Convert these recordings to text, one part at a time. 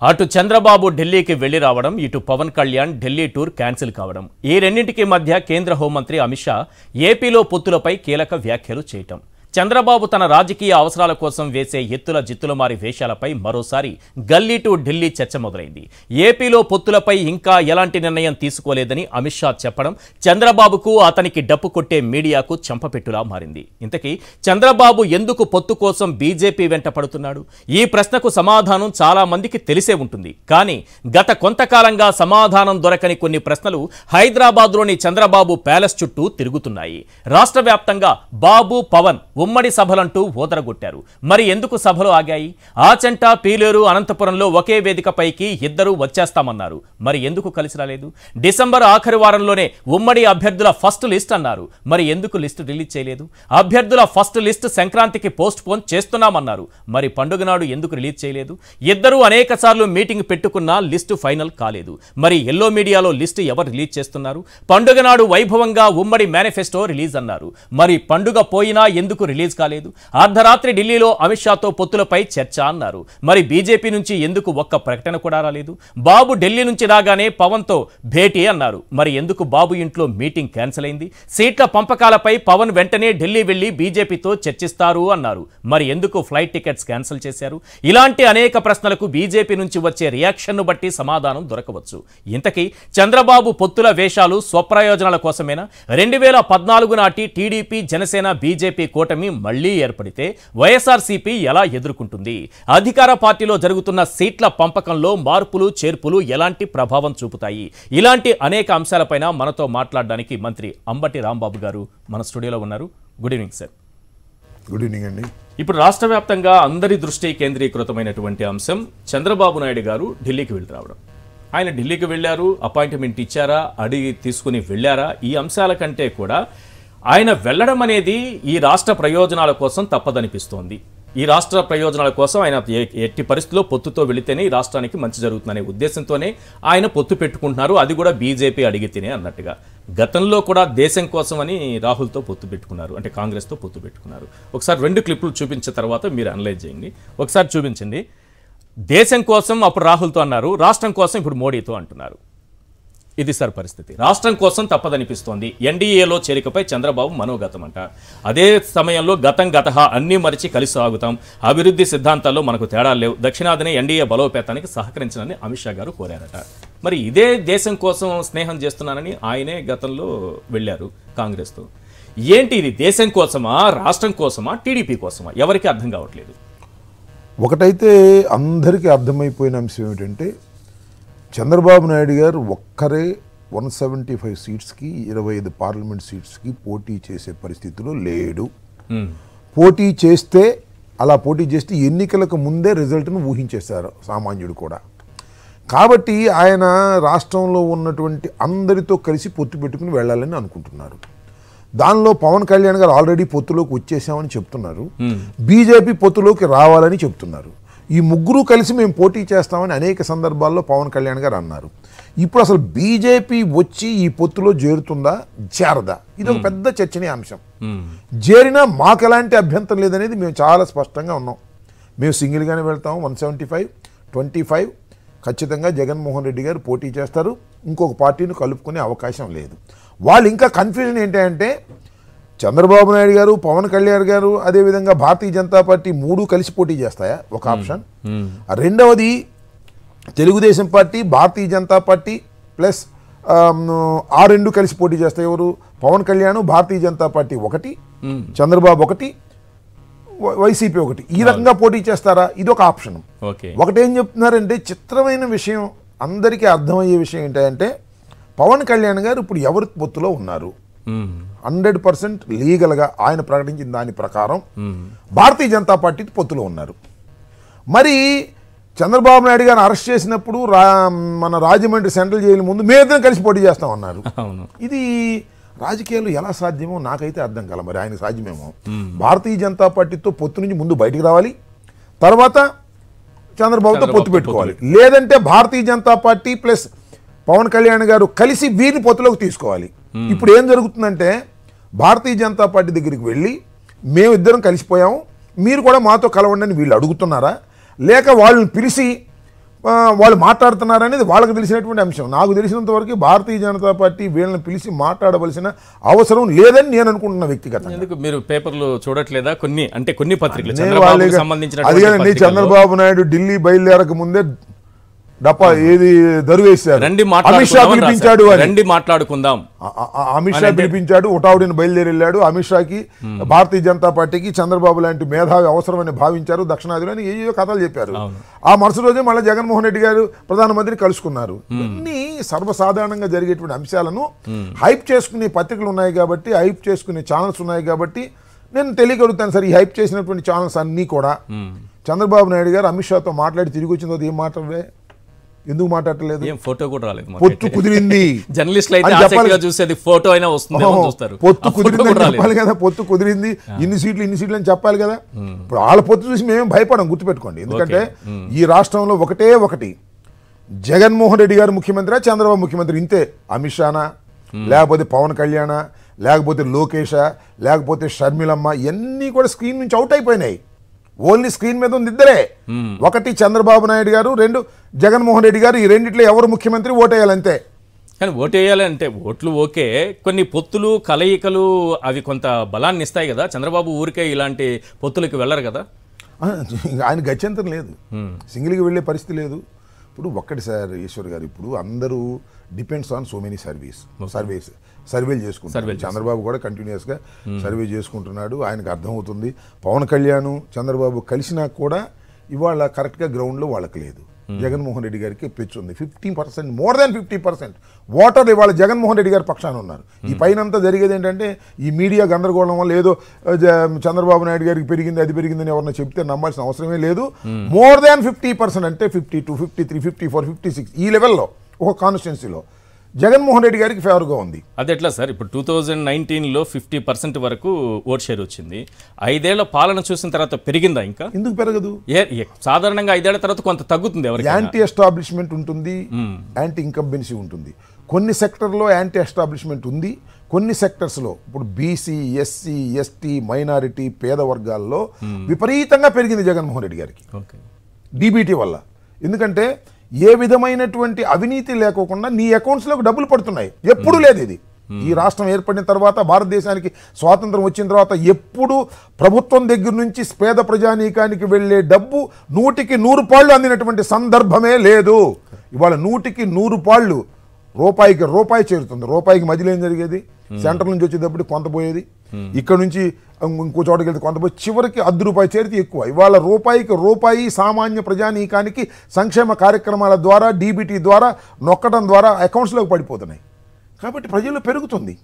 అటు చంద్రబాబు ఢిల్లీకి వెళ్లి రావడం, ఇటు పవన్ కళ్యాణ్ ఢిల్లీ టూర్ క్యాన్సిల్ కావడం, ఈ రెండింటికి మధ్య కేంద్ర హోంమంత్రి అమిత్ షా ఏపీలో పొత్తులపై కీలక వ్యాఖ్యలు చేయటం, చంద్రబాబు తన రాజకీయ అవసరాల కోసం వేసే ఎత్తుల జిత్తులమారి వేషాలపై మరోసారి గల్లీ టు ఢిల్లీ చర్చ మొదలైంది. ఏపీలో పొత్తులపై ఇంకా ఎలాంటి నిర్ణయం తీసుకోలేదని అమిత్ షా చెప్పడం చంద్రబాబుకు, అతనికి డప్పు కొట్టే మీడియాకు చెంపపెట్టులా మారింది. ఇంతకీ చంద్రబాబు ఎందుకు పొత్తు కోసం బీజేపీ వెంట పడుతున్నాడు? ఈ ప్రశ్నకు సమాధానం చాలా మందికి తెలిసే ఉంటుంది. కానీ గత కొంతకాలంగా సమాధానం దొరకని కొన్ని ప్రశ్నలు హైదరాబాద్లోని చంద్రబాబు ప్యాలెస్ చుట్టూ తిరుగుతున్నాయి. రాష్ట్ర వ్యాప్తంగా బాబు, పవన్ ఉమ్మడి సభలంటూ ఓదరగొట్టారు. మరి ఎందుకు సభలు ఆగాయి? ఆచంట, పీలేరు, అనంతపురంలో ఒకే వేదికపైకి ఇద్దరు వచ్చేస్తామన్నారు. మరి ఎందుకు కలిసి రాలేదు? డిసెంబర్ ఆఖరి వారంలోనే ఉమ్మడి అభ్యర్థుల ఫస్ట్ లిస్ట్ అన్నారు. మరి ఎందుకు లిస్టు రిలీజ్ చేయలేదు? అభ్యర్థుల ఫస్ట్ లిస్ట్ సంక్రాంతికి పోస్ట్ పోన్ చేస్తున్నామన్నారు. మరి పండుగ నాడు ఎందుకు రిలీజ్ చేయలేదు? ఇద్దరు అనేక సార్లు మీటింగ్ పెట్టుకున్నా లిస్టు ఫైనల్ కాలేదు. మరి ఎల్లో మీడియాలో లిస్టు ఎవరు రిలీజ్ చేస్తున్నారు? పండుగ నాడు వైభవంగా ఉమ్మడి మేనిఫెస్టో రిలీజ్ అన్నారు. మరి పండుగ పోయినా ఎందుకు రిలీజ్ కాలేదు? అర్ధరాత్రి ఢిల్లీలో అమిత్ షాతో పొత్తులపై చర్చ అన్నారు. మరి బీజేపీ నుంచి ఎందుకు ఒక్క ప్రకటన కూడా రాలేదు? బాబు ఢిల్లీ నుంచి రాగానే పవన్ తో భేటీ అన్నారు. మరి ఎందుకు బాబు ఇంట్లో మీటింగ్ క్యాన్సిల్ అయింది? సీట్ల పంపకాలపై పవన్ వెంటనే ఢిల్లీ వెళ్లి బీజేపీతో చర్చిస్తారు అన్నారు. మరి ఎందుకు ఫ్లైట్ టికెట్స్ క్యాన్సిల్ చేశారు? ఇలాంటి అనేక ప్రశ్నలకు బీజేపీ నుంచి వచ్చే రియాక్షన్ను బట్టి సమాధానం దొరకవచ్చు. ఇంతకీ చంద్రబాబు పొత్తుల వేషాలు స్వప్రయోజనాల కోసమేనా? 2014 నాటి టీడీపీ, జనసేన, బీజేపీ కూటమి మళ్లీ ఏర్పడితే వైఎస్ఆర్సీపీ ఎలా ఎదుర్కొంటుంది? అధికార పార్టీలో జరుగుతున్న సీట్ల పంపకంలో మార్పులు, చేర్పులు ఎలాంటి ప్రభావం చూపుతాయి? ఇలాంటి అనేక అంశాలపైన మనతో మాట్లాడడానికి మంత్రి అంబటి రాంబాబు గారు మన స్టూడియోలో ఉన్నారు. Good evening sir. Good evening అండి. ఇప్పుడు రాష్ట్ర వ్యాప్తంగా అందరి దృష్టి కేంద్రీకృతమైనటువంటి అంశం చంద్రబాబు నాయుడు గారు ఢిల్లీకి వెళ్ళి రావడం. ఆయన ఢిల్లీకి వెళ్ళారు, అపాయింట్మెంట్ ఇచ్చారా, అడిగి తీసుకుని వెళ్ళారా? ఈ అంశాల కంటే కూడా ఆయన వెళ్ళడం అనేది ఈ రాష్ట్ర ప్రయోజనాల కోసం తప్పదనిపిస్తోంది. ఈ రాష్ట్ర ప్రయోజనాల కోసం ఆయన ఎట్టి పరిస్థితుల్లో పొత్తుతో వెళితేనే ఈ రాష్ట్రానికి మంచి జరుగుతుందనే ఉద్దేశంతోనే ఆయన పొత్తు పెట్టుకుంటున్నారు. అది కూడా బీజేపీ అడిగితేనే అన్నట్టుగా. గతంలో కూడా దేశం కోసం అని రాహుల్తో పొత్తు పెట్టుకున్నారు, అంటే కాంగ్రెస్తో పొత్తు పెట్టుకున్నారు. ఒకసారి 2 క్లిప్లు చూపించిన తర్వాత మీరు అనలైజ్ చేయండి. ఒకసారి చూపించండి. దేశం కోసం అప్పుడు రాహుల్తో అన్నారు, రాష్ట్రం కోసం ఇప్పుడు మోడీతో అంటున్నారు. ఇది సార్ పరిస్థితి. రాష్ట్రం కోసం తప్పదనిపిస్తోంది. ఎన్డీఏలో చేరికపై చంద్రబాబు మనోగతం అంట. అదే సమయంలో గతహ అన్నీ మరిచి కలిసి సాగుతాం, అభివృద్ధి సిద్ధాంతాల్లో మనకు తేడా లేవు, దక్షిణాదిని ఎన్డీఏ బలోపేతానికి సహకరించాలని అమిత్ షా గారు కోరారట. మరి ఇదే దేశం కోసం స్నేహం చేస్తున్నానని ఆయనే గతంలో వెళ్ళారు కాంగ్రెస్తో. ఏంటి ఇది? దేశం కోసమా, రాష్ట్రం కోసమా, టీడీపీ కోసమా? ఎవరికి అర్థం కావట్లేదు. ఒకటైతే అందరికీ అర్థమైపోయిన అంశం ఏమిటంటే, చంద్రబాబు నాయుడు గారు ఒక్కరే 175 సీట్స్కి 25 పార్లమెంట్ సీట్స్కి పోటీ చేసే పరిస్థితిలో లేడు. పోటీ చేస్తే ఎన్నికలకు ముందే రిజల్ట్ను ఊహించేశారు సామాన్యుడు కూడా. కాబట్టి ఆయన రాష్ట్రంలో ఉన్నటువంటి అందరితో కలిసి పొత్తు పెట్టుకుని వెళ్ళాలని అనుకుంటున్నారు. దానిలో పవన్ కళ్యాణ్ గారు ఆల్రెడీ పొత్తులోకి వచ్చేసామని చెప్తున్నారు, బీజేపీ పొత్తులోకి రావాలని చెప్తున్నారు. ఈ ముగ్గురు కలిసి మేము పోటీ చేస్తామని అనేక సందర్భాల్లో పవన్ కళ్యాణ్ గారు అన్నారు. ఇప్పుడు అసలు బీజేపీ వచ్చి ఈ పొత్తులో చేరుతుందా, చేరదా? ఇది ఒక పెద్ద చర్చనీయాంశం. చేరినా మాకు ఎలాంటి అభ్యంతరం లేదనేది మేము చాలా స్పష్టంగా ఉన్నాం. మేము సింగిల్గానే వెళ్తాం. 175-25 ఖచ్చితంగా జగన్మోహన్ రెడ్డి గారు పోటీ చేస్తారు. ఇంకొక పార్టీని కలుపుకునే అవకాశం లేదు. వాళ్ళు ఇంకా కన్ఫ్యూజన్ ఏంటంటే, చంద్రబాబు నాయుడు గారు, పవన్ కళ్యాణ్ గారు, అదేవిధంగా భారతీయ జనతా పార్టీ 3 కలిసి పోటీ చేస్తాయా? ఒక ఆప్షన్. రెండవది Telugu Desam party, Bharatiya Janata party plus ఆ 2 కలిసి పోటీ చేస్తాయి. ఎవరు? Pawan Kalyan, Bharatiya Janata party 1, Chandrababu 1, YCP 1. ఈ రకంగా పోటీ చేస్తారా? ఇది ఒక ఆప్షన్. ఒకటేం చెప్తున్నారంటే, చిత్రమైన విషయం, అందరికీ అర్థమయ్యే విషయం ఏంటంటే, పవన్ కళ్యాణ్ గారు ఇప్పుడు ఎవరి పొత్తులో ఉన్నారు? 100% లీగల్గా ఆయన ప్రకటించిన దాని ప్రకారం భారతీయ జనతా పార్టీ పొత్తులో ఉన్నారు. మరి చంద్రబాబు నాయుడు గారిని అరెస్ట్ చేసినప్పుడు మన రాజమండ్రి సెంట్రల్ జైలు ముందు మేమిద్దరం కలిసి పోటీ చేస్తామన్నారు. ఇది రాజకీయాలు ఎలా సాధ్యమో నాకైతే అర్థం కాల. మరి ఆయన సాధ్యమేమో. భారతీయ జనతా పార్టీతో పొత్తు నుంచి ముందు బయటికి రావాలి, తర్వాత చంద్రబాబుతో పొత్తు పెట్టుకోవాలి. లేదంటే భారతీయ జనతా పార్టీ ప్లస్ పవన్ కళ్యాణ్ గారు కలిసి వీరిని పొత్తులోకి తీసుకోవాలి. ఇప్పుడు ఏం జరుగుతుందంటే, భారతీయ జనతా పార్టీ దగ్గరికి వెళ్ళి మేమిద్దరం కలిసిపోయాము, మీరు కూడా మాతో కలవండి అని వీళ్ళు అడుగుతున్నారా? లేక వాళ్ళని పిలిచి వాళ్ళు మాట్లాడుతున్నారనేది వాళ్ళకి తెలిసినటువంటి అంశం. నాకు తెలిసినంత వరకు భారతీయ జనతా పార్టీ వీళ్ళని పిలిచి మాట్లాడవలసిన అవసరం లేదని నేను అనుకుంటున్న వ్యక్తిగతంగా. ఎందుకు మీరు పేపర్లు చూడట్లేదా? కొన్ని పత్రికలు అది కానీ చంద్రబాబు నాయుడు ఢిల్లీ బయలుదేరక ముందే డప్పా ఏది దరువేశారు, అమిత్ షా పిలిపించాడు, రండి మాట్లాడుకుందాం, అమిత్ షా పిలిపించాడు, ఉటావుడిని బయలుదేరి వెళ్ళాడు. అమిత్ షాకి భారతీయ జనతా పార్టీకి చంద్రబాబు లాంటి మేధావి అవసరమని భావించారు దక్షిణాదిలో అని ఏయో కథలు చెప్పారు. ఆ మరుసటి రోజే మళ్ళీ జగన్మోహన్ రెడ్డి గారు ప్రధానమంత్రిని కలుసుకున్నారు. ఇన్ని సర్వసాధారణంగా జరిగేటువంటి అంశాలను హైప్ చేసుకునే పత్రికలు ఉన్నాయి కాబట్టి, హైప్ చేసుకునే ఛానల్స్ ఉన్నాయి కాబట్టి నేను తెలియగలుగుతాను సార్. ఈ హైప్ చేసినటువంటి ఛానల్స్ అన్నీ కూడా చంద్రబాబు నాయుడు గారు అమిత్ షాతో మాట్లాడి తిరిగి వచ్చిన తర్వాత ఏం మాట్లాడలే, ఎందుకు మాట్లాడలేదు? ఫోటో కూడా రాలేదు. పొత్తు కుదిరింది, జర్నలిస్టులు అయితే ఆసక్తిగా చూసేది ఫోటో అయినా వస్తుంది, పొత్తు కుదిరింది చెప్పాలి కదా. పొత్తు కుదిరింది, ఇన్ని సీట్లు అని చెప్పాలి కదా. ఇప్పుడు వాళ్ళ పొత్తు చూసి మేమేం భయపడం, గుర్తుపెట్టుకోండి. ఎందుకంటే ఈ రాష్ట్రంలో ఒకటి జగన్మోహన్ రెడ్డి గారు ముఖ్యమంత్రి, చంద్రబాబు ముఖ్యమంత్రి, ఇంతే. అమిత్ షానా, లేకపోతే పవన్ కళ్యాణ్, లేకపోతే లోకేష్, లేకపోతే షర్మిలమ్మ, ఇవన్నీ కూడా స్క్రీన్ నుంచి అవుట్ అయిపోయినాయి. ఓన్లీ స్క్రీన్ మీద ఉంది ఇద్దరే. ఒకటి చంద్రబాబు నాయుడు గారు, రెండు జగన్మోహన్ రెడ్డి గారు. ఈ రెండిట్లో ఎవరు ముఖ్యమంత్రి ఓటేయాలంతే. కానీ ఓటేయాలంటే ఓట్లు ఓకే, కొన్ని పొత్తులు కలయికలు అవి కొంత బలాన్ని ఇస్తాయి కదా. చంద్రబాబు ఊరికే ఇలాంటి పొత్తులకి వెళ్ళరు కదా. ఆయన గత్యంతరం లేదు, సింగిల్గా వెళ్ళే పరిస్థితి లేదు. ఇప్పుడు ఒక్కటి సార్ ఈశ్వర్ గారు, ఇప్పుడు అందరూ డిపెండ్స్ ఆన్ సో మెనీ సర్వేలు చేసుకుంటారు. చంద్రబాబు కూడా కంటిన్యూస్గా సర్వే చేసుకుంటున్నాడు, ఆయనకు అర్థమవుతుంది. పవన్ కళ్యాణ్ చంద్రబాబు కలిసినా కూడా ఇవాళ కరెక్ట్గా గ్రౌండ్లో వాళ్ళకి లేదు. జగన్మోహన్ రెడ్డి గారికి పెచ్చుంది. 50%, మోర్ దాన్ 50% ఓటర్లు ఇవాళ జగన్మోహన్ రెడ్డి గారి పక్షాన ఉన్నారు. ఈ పైనంతా జరిగేది ఏంటంటే ఈ మీడియా గందరగోళం వల్ల ఏదో చంద్రబాబు నాయుడు గారికి పెరిగింది, అది పెరిగిందని ఎవరన్నా చెప్తే నమ్మాల్సిన అవసరమే లేదు. మోర్ దాన్ 50% అంటే 52, 53, 54, 56 ఈ లెవెల్లో ఒక కాన్స్టిట్యున్సీలో జగన్మోహన్ రెడ్డి గారికి ఫేవర్గా ఉంది. అది ఎట్లా సార్? ఇప్పుడు 2019లో 50% వరకు ఓట్ షేర్ వచ్చింది. 5 ఏళ్ల పాలన చూసిన తర్వాత పెరిగిందా? ఇంకా ఎందుకు పెరగదు? సాధారణంగా 5 ఏళ్ల తర్వాత కొంత తగ్గుతుంది. యాంటీ ఎస్టాబ్లిష్మెంట్ ఉంటుంది, యాంటీ ఇన్కంబెన్సీ ఉంటుంది. కొన్ని సెక్టర్లో యాంటీ ఎస్టాబ్లిష్మెంట్ ఉంది, కొన్ని సెక్టర్స్లో ఇప్పుడు బీసీ, ఎస్సీ, ఎస్టీ, మైనారిటీ, పేద వర్గాల్లో విపరీతంగా పెరిగింది జగన్మోహన్ రెడ్డి గారికి డీబీటీ వల్ల. ఎందుకంటే ఏ విధమైనటువంటి అవినీతి లేకోకుండా నీ అకౌంట్స్లోకి డబ్బులు పడుతున్నాయి. ఎప్పుడు లేదు ఇది. ఈ రాష్ట్రం ఏర్పడిన తర్వాత, భారతదేశానికి స్వాతంత్రం వచ్చిన తర్వాత ఎప్పుడు ప్రభుత్వం దగ్గర నుంచి పేద ప్రజానీకానికి వెళ్ళే డబ్బు 100కి 100 పాళ్ళు అందినటువంటి సందర్భమే లేదు. ఇవాళ 100కి 100 పాళ్ళు రూపాయికి రూపాయి చేరుతుంది. రూపాయికి మధ్యలో ఏం జరిగేది? సెంటర్ నుంచి వచ్చేటప్పుడు కొంత పోయేది, ఇక్కడ నుంచి ఇంకో చోటకి వెళ్తే కొంత పోయి చివరికి ₹10 చేరితే ఎక్కువ. ఇవాళ రూపాయికి రూపాయి సామాన్య ప్రజానీకానికి సంక్షేమ కార్యక్రమాల ద్వారా, డీబీటీ ద్వారా నొక్కడం ద్వారా అకౌంట్స్లోకి పడిపోతున్నాయి. కాబట్టి ప్రజల్లో పెరుగుతుంది.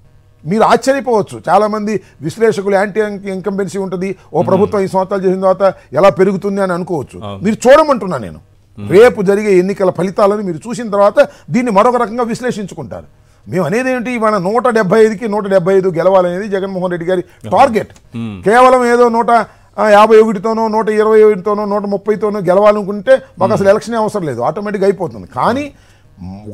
మీరు ఆశ్చర్యపోవచ్చు, చాలామంది విశ్లేషకులు యాంటీ ఇన్కంబెన్సీ ఉంటుంది, ఓ ప్రభుత్వం ఈ సంవత్సరాలు చేసిన తర్వాత ఎలా పెరుగుతుంది అని అనుకోవచ్చు. మీరు చూడమంటున్నా నేను. రేపు జరిగే ఎన్నికల ఫలితాలను మీరు చూసిన తర్వాత దీన్ని మరొక రకంగా విశ్లేషించుకుంటారు. మేము అనేది ఏంటి, ఇవాళ 175కి 175 గెలవాలనేది జగన్మోహన్ రెడ్డి గారి టార్గెట్. కేవలం ఏదో 151తోనో 121తోనో 130తోనో గెలవాలనుకుంటే మాకు అసలు ఎలక్షనే అవసరం లేదు, ఆటోమేటిక్గా అయిపోతుంది. కానీ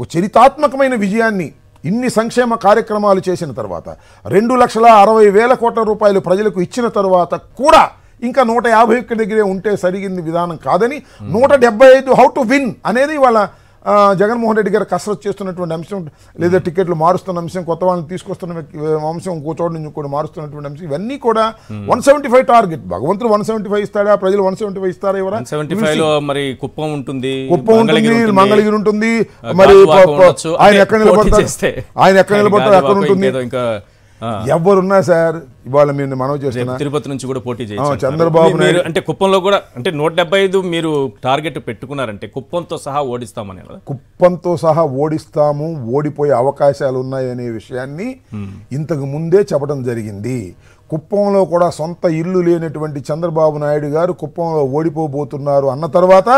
ఒక చరితాత్మకమైన విజయాన్ని ఇన్ని సంక్షేమ కార్యక్రమాలు చేసిన తర్వాత, 2,60,000 కోట్ల రూపాయలు ప్రజలకు ఇచ్చిన తర్వాత కూడా ఇంకా 151 దగ్గరే ఉంటే సరిగింది విధానం కాదని 175 హౌ టు విన్ అనేది వాళ్ళ జగన్మోహన్ రెడ్డి గారు కసరత్తు చేస్తున్నటువంటి అంశం. లేదా టికెట్లు మారుస్తున్న అంశం, కొత్త వాళ్ళని తీసుకొస్తున్న అంశం, ఇంకో చోటు నుంచి కూడా మారుస్తున్నటువంటి అంశం, ఇవన్నీ కూడా 175 టార్గెట్. భగవంతుడు 175 ఇస్తాడా? ప్రజలు 175 ఇస్తారా? ఎవరా? 175లో మరి కుప్పం ఉంటుంది, మంగళగిరి ఉంటుంది, మరి ఆయన ఎక్కడ నిలబడతారు? ఎక్కడ ఉంటుంది? ఎవరున్నా సార్, ఇవాళ మీరు మనం చేస్తున్నా తిరుపతి నుంచి కూడా పోటీ చేయాలి చంద్రబాబు నాయుడు. అంటే కుప్పంలో కూడా అంటే 175 మీరు టార్గెట్ పెట్టుకున్నారంటే కుప్పంతో సహా ఓడిస్తామని. కుప్పంతో సహా ఓడిస్తాము, ఓడిపోయే అవకాశాలు ఉన్నాయనే విషయాన్ని ఇంతకు ముందే చెప్పడం జరిగింది. కుప్పంలో కూడా సొంత ఇల్లు లేనటువంటి చంద్రబాబు నాయుడు గారు కుప్పంలో ఓడిపోబోతున్నారు అన్న తర్వాత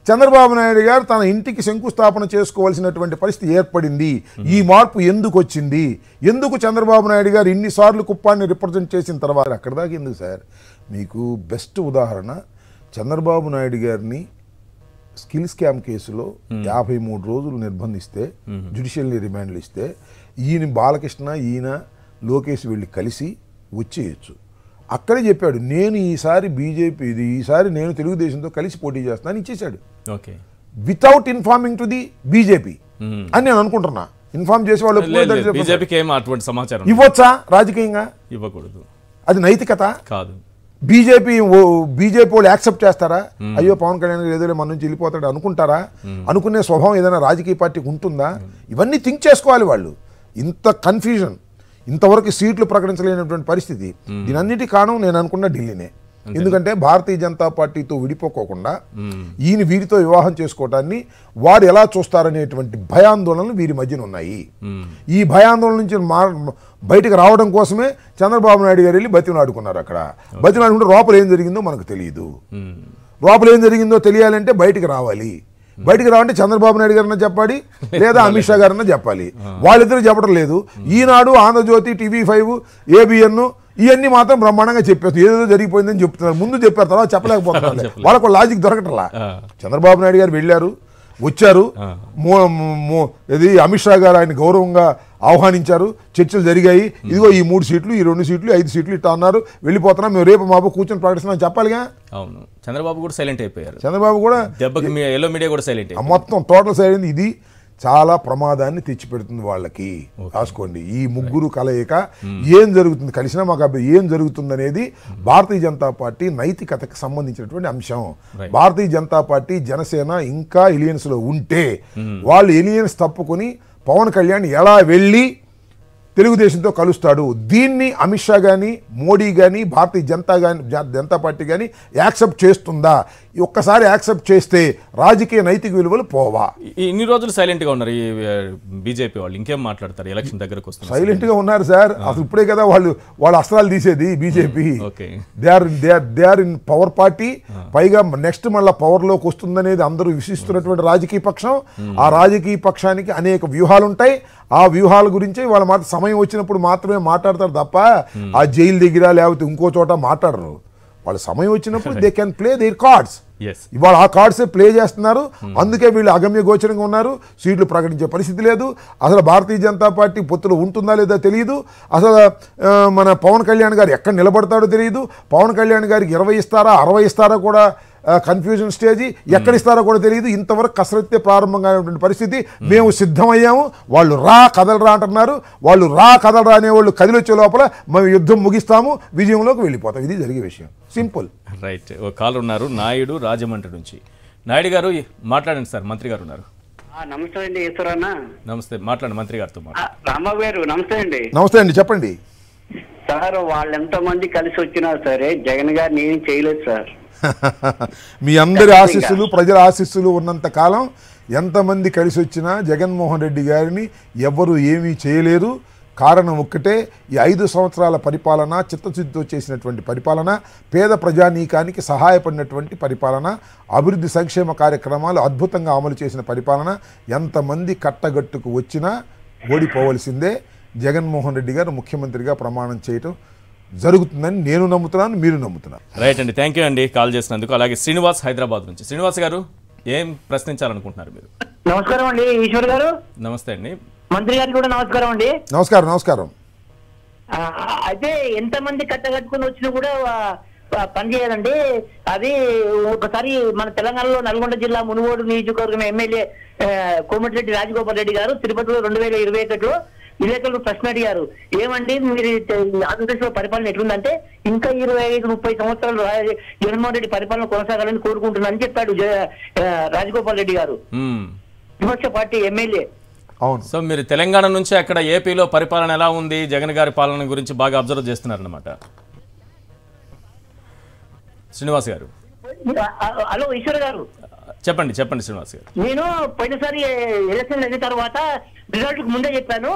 చంద్రబాబు నాయుడు గారు తన ఇంటికి శంకుస్థాపన చేసుకోవాల్సినటువంటి పరిస్థితి ఏర్పడింది. ఈ మార్పు ఎందుకు వచ్చింది? ఎందుకు చంద్రబాబు నాయుడు గారు ఇన్నిసార్లు కుప్పాన్ని రిప్రజెంట్ చేసిన తర్వాత అక్కడ దాకా ఎందుకు సార్? మీకు బెస్ట్ ఉదాహరణ, చంద్రబాబు నాయుడు గారిని స్కిల్ స్కామ్ కేసులో 53 రోజులు నిర్బంధిస్తే, జ్యుడిషియల్ రిమాండ్లు ఇస్తే, ఈయన బాలకృష్ణ, ఈయన లోకేష్ వెళ్ళి కలిసి వచ్చేయచ్చు. అక్కడే చెప్పాడు, నేను ఈసారి బీజేపీ, ఈసారి నేను తెలుగుదేశంతో కలిసి పోటీ చేస్తానని ఇచ్చేశాడు. Okay, without informing to the BJP అని నేను అనుకుంటున్నా. ఇన్ఫార్మ్ చేసి వాళ్ళు బీజేపీకి ఏం అటువంటి సమాచారం ఇవ్వచ్చా? రాజకీయంగా ఇవ్వకూడదు, అది నైతికత కాదు. బీజేపీ వాళ్ళు యాక్సెప్ట్ చేస్తారా? అయ్యో పవన్ కళ్యాణ్ ఏదో మన నుంచి వెళ్ళిపోతాడు అనుకుంటారా? అనుకునే స్వభావం ఏదైనా రాజకీయ పార్టీకి ఉంటుందా? ఇవన్నీ థింక్ చేసుకోవాలి వాళ్ళు. ఇంత కన్ఫ్యూజన్, ఇంతవరకు సీట్లు ప్రకటించలేనటువంటి పరిస్థితి, దీనన్నిటి కారణం నేను అనుకున్న ఢిల్లీనే. ఎందుకంటే భారతీయ జనతా పార్టీతో విడిపోకోకుండా ఈయన వీరితో వివాహం చేసుకోవటాన్ని వారు ఎలా చూస్తారనేటువంటి భయాందోళనలు వీరి మధ్యన ఉన్నాయి. ఈ భయాందోళన నుంచి బయటకు రావడం కోసమే చంద్రబాబు నాయుడు గారు వెళ్ళి బతిమలాడుకున్నారు. అక్కడ బతిమలాడుకుంటే లోపల ఏం జరిగిందో మనకు తెలియదు. లోపల ఏం జరిగిందో తెలియాలంటే బయటకు రావాలి. బయటికి రావంటే చంద్రబాబు నాయుడు గారన్నా చెప్పాలి, లేదా అమిత్ షా గారన్నా చెప్పాలి. వాళ్ళిద్దరూ చెప్పడం లేదు. ఈనాడు, ఆంధ్రజ్యోతి, TV5, ABN ఇవన్నీ మాత్రం బ్రహ్మాండంగా చెప్పారు. ఏదో జరిగిపోయిందని చెప్తున్నారు. ముందు చెప్పారు, తర్వాత చెప్పలేకపోతున్నారు. వాళ్ళకు లాజిక్ దొరకటలా. చంద్రబాబు నాయుడు గారు వెళ్ళారు, వచ్చారు. ఇది అమిత్ షా గారు ఆయన గౌరవంగా ఆహ్వానించారు, చర్చలు జరిగాయి. ఇదిగో ఈ 3 సీట్లు, ఈ 2 సీట్లు, 5 సీట్లు ఇట్లా అన్నారు, వెళ్ళిపోతున్నాం, మేము రేపు మాపు కూర్చొని ప్రకటిస్తున్నాం చెప్పాలిగా. అవును, చంద్రబాబు కూడా సైలెంట్ అయిపోయారు. చంద్రబాబు కూడా దెబ్బకి ఎల్లో మీడియా కూడా సైలెంట్, మొత్తం టోటల్ సైలెంట్. ఇది చాలా ప్రమాదాన్ని తెచ్చిపెడుతుంది వాళ్ళకి. రాసుకోండి, ఈ ముగ్గురు కలయిక ఏం జరుగుతుంది, కలిసినా మాకు ఏం జరుగుతుంది అనేది భారతీయ జనతా పార్టీ నైతికతకు సంబంధించినటువంటి అంశం. భారతీయ జనతా పార్టీ, జనసేన ఇంకా ఎలియన్స్ లో ఉంటే వాళ్ళు ఎలియన్స్ తప్పుకొని పవన్ కళ్యాణ్ ఎలా వెళ్ళి తెలుగుదేశంతో కలుస్తాడు, దీన్ని అమిత్ షా కానీ, మోడీ కానీ, భారతీయ జనతా పార్టీ కానీ యాక్సెప్ట్ చేస్తుందా? ఒక్కసారి యాక్సెప్ట్ చేస్తే రాజకీయ నైతిక విలువలు పోవా? ఇన్ని రోజులు సైలెంట్ గా ఉన్నారు ఈ బీజేపీ వాళ్ళు, ఇంకేం మాట్లాడతారు? ఎలక్షన్ దగ్గరకు వస్తుంది, సైలెంట్ గా ఉన్నారు సార్. అసలు ఇప్పుడే కదా వాళ్ళ అస్త్రాలు తీసేది BJP. They are in power party. పైగా నెక్స్ట్ మళ్ళీ పవర్ లోకి వస్తుందనేది అందరూ విశ్వసిస్తున్నటువంటి రాజకీయ పక్షం. ఆ రాజకీయ పక్షానికి అనేక వ్యూహాలు ఉంటాయి. ఆ వ్యూహాల గురించి వాళ్ళ మాట సమయం వచ్చినప్పుడు మాత్రమే మాట్లాడతారు తప్ప ఆ జైలు దగ్గర లేకపోతే ఇంకో చోట మాట్లాడరు. వాళ్ళ సమయం వచ్చినప్పుడు they can play their cards. ఇవాళ ఆ కార్డ్సే ప్లే చేస్తున్నారు. అందుకే వీళ్ళు అగమ్య గోచరంగా ఉన్నారు. సీట్లు ప్రకటించే పరిస్థితి లేదు. అసలు భారతీయ జనతా పార్టీ పొత్తులో ఉంటుందా లేదా తెలియదు. అసలు మన పవన్ కళ్యాణ్ గారు ఎక్కడ నిలబడతాడో తెలియదు. పవన్ కళ్యాణ్ గారికి 20 ఇస్తారా 60 ఇస్తారా కూడా కన్ఫ్యూజన్ స్టేజ్. ఎక్కడిస్తారో కూడా తెలియదు. ఇంతవరకు కసరత్తే ప్రారంభంగా ఉన్నటువంటి పరిస్థితి. మేము సిద్ధమయ్యాము, వాళ్ళు కదలరా అంటున్నారు. వాళ్ళు కదలరా అనేవాళ్ళు కదిలొచ్చే లోపల మేము యుద్ధం ముగిస్తాము, విజయంలోకి వెళ్ళిపోతాం. ఇది జరిగే విషయం. సింపుల్. రైట్. ఒక కాలర్ ఉన్నారు, నాయుడు రాజమండ్రి నుంచి. నాయుడు గారు మాట్లాడండి సార్. మంత్రి గారు ఉన్నారు. నమస్తే అండి ఈశ్వరన్న. నమస్తే, మాట్లాడండి మంత్రి గారితో. రాంబాబు గారు నమస్తే అండి. నమస్తే అండి, చెప్పండి సార్. వాళ్ళు ఎంతమంది కలిసి వచ్చినా సరే జగన్ గారు నేను చేయలేదు సార్. మీ అందరి ఆశీస్సులు, ప్రజల ఆశీస్సులు ఉన్నంత కాలం ఎంతమంది కలిసి వచ్చినా జగన్మోహన్ రెడ్డి గారిని ఎవరు ఏమీ చేయలేరు. కారణం ఒక్కటే, ఈ 5 సంవత్సరాల పరిపాలన, చిత్తశుద్ధితో చేసినటువంటి పరిపాలన, పేద ప్రజానీకానికి సహాయపడినటువంటి పరిపాలన, అభివృద్ధి సంక్షేమ కార్యక్రమాలు అద్భుతంగా అమలు చేసిన పరిపాలన. ఎంతమంది కట్టగట్టుకు వచ్చినా ఓడిపోవలసిందే. జగన్మోహన్ రెడ్డి గారు ముఖ్యమంత్రిగా ప్రమాణం చేయటం జరుగుతుందని నేను నమ్ముతున్నాను, మీరు నమ్ముతున్నారు. రైట్ అండి, థ్యాంక్ యూ అండి కాల్ చేసినందుకు. అలాగే శ్రీనివాస్ హైదరాబాద్ నుంచి. శ్రీనివాస్ గారు ఏం ప్రశ్నించాలనుకుంటున్నారు మీరు? నమస్కారం అండి ఈశ్వర్ గారు. నమస్తే అండి. మంత్రి గారికి కూడా నమస్కారం అండి. నమస్కారం. అయితే ఎంతమంది కట్టగట్టుకుని వచ్చినా కూడా పనిచేయాలండి. అది ఒకసారి మన తెలంగాణలో నల్గొండ జిల్లా మునుగోడు నియోజకవర్గం ఎమ్మెల్యే కోమటిరెడ్డి రాజగోపాల్ రెడ్డి గారు తిరుపతిలో 2021లో విలేకరులు ప్రశ్న అడిగారు. ఏమండి మీరు ఆంధ్రప్రదేశ్లో పరిపాలన ఎట్లుందంటే ఇంకా 25-30 సంవత్సరాలు జగన్మోహన్ రెడ్డి పరిపాలన కొనసాగాలని కోరుకుంటున్నారని చెప్పాడు రాజగోపాల్ రెడ్డి గారు, విపక్ష పార్టీ ఎమ్మెల్యే. అవును. సో మీరు తెలంగాణ నుంచి అక్కడ ఏపీలో పరిపాలన ఎలా ఉంది, జగన్ గారి పాలన గురించి బాగా అబ్జర్వ్ చేస్తున్నారన్నమాట. శ్రీనివాస్ గారు. హలో ఈశ్వర్ గారు. చెప్పండి శ్రీనివాస్ గారు. నేను పోయినసారి ఎలక్షన్ అయిన తర్వాత రిజల్ట్ ముందే చెప్పాను.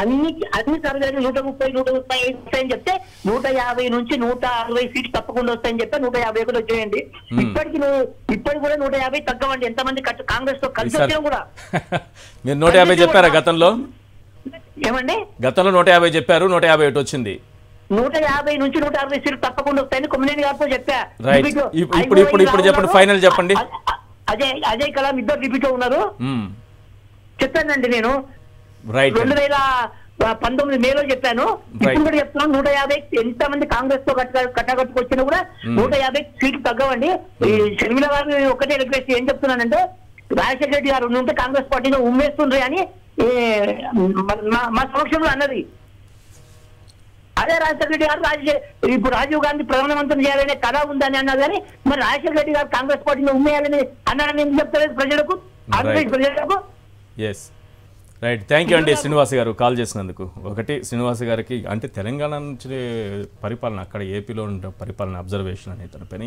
అన్ని సర్వేలు 130-135 వస్తాయని చెప్తే 150 నుంచి 160 సీట్లు తప్పకుండా వస్తాయని చెప్పి 151 వచ్చాయండి. ఇప్పటికి కూడా 150 తగ్గవండి. ఎంతమంది కాంగ్రెస్ తో కలిసి వచ్చినా కూడా. మీరు 150 చెప్పారా గతంలో? ఏమండి గతంలో 150 చెప్పారు, 151 వచ్చింది. 150 నుంచి 160 సీట్లు తప్పకుండా వస్తాయని కొమ్మినేని గారితో చెప్పా. ఇప్పుడు చెప్పండి, ఫైనల్ చెప్పండి. అజయ్ కలాం ఇద్దరు డిప్యూటీ ఉన్నారు. చెప్పానండి నేను 2019 మేలో చెప్పాను. ఇప్పుడు కూడా చెప్తున్నాను 150 ఎంతమంది కాంగ్రెస్ తో కట్టగట్టుకొచ్చినా కూడా 150 సీట్లు తగ్గవండి. షర్మిల గారిని ఒకటే రిక్వెస్ట్ ఏం చెప్తున్నానంటే రాజశేఖర రెడ్డి గారు ఉంటే కాంగ్రెస్ పార్టీని ఉమ్మేస్తుండ్రి అని మా సమక్షంలో అన్నది. అదే రాజశేఖర రెడ్డి గారు ఇప్పుడు రాజీవ్ గాంధీ ప్రధానమంత్రి చేయాలనే కళ ఉందని అన్నారు, కానీ మరి రాజశేఖర రెడ్డి గారు కాంగ్రెస్ పార్టీని ఉమ్మేయాలని అన్నారని ఎందుకు చెప్తలేదు ప్రజలకు, ఆంధ్రప్రదేశ్ ప్రజలకు? రైట్, థ్యాంక్ యూ అండి శ్రీనివాస్ గారు కాల్ చేసినందుకు. ఒకటి శ్రీనివాస్ గారికి అంటే తెలంగాణ నుంచి పరిపాలన, అక్కడ ఏపీలో ఉన్న పరిపాలన అబ్జర్వేషన్ అనే తనపైన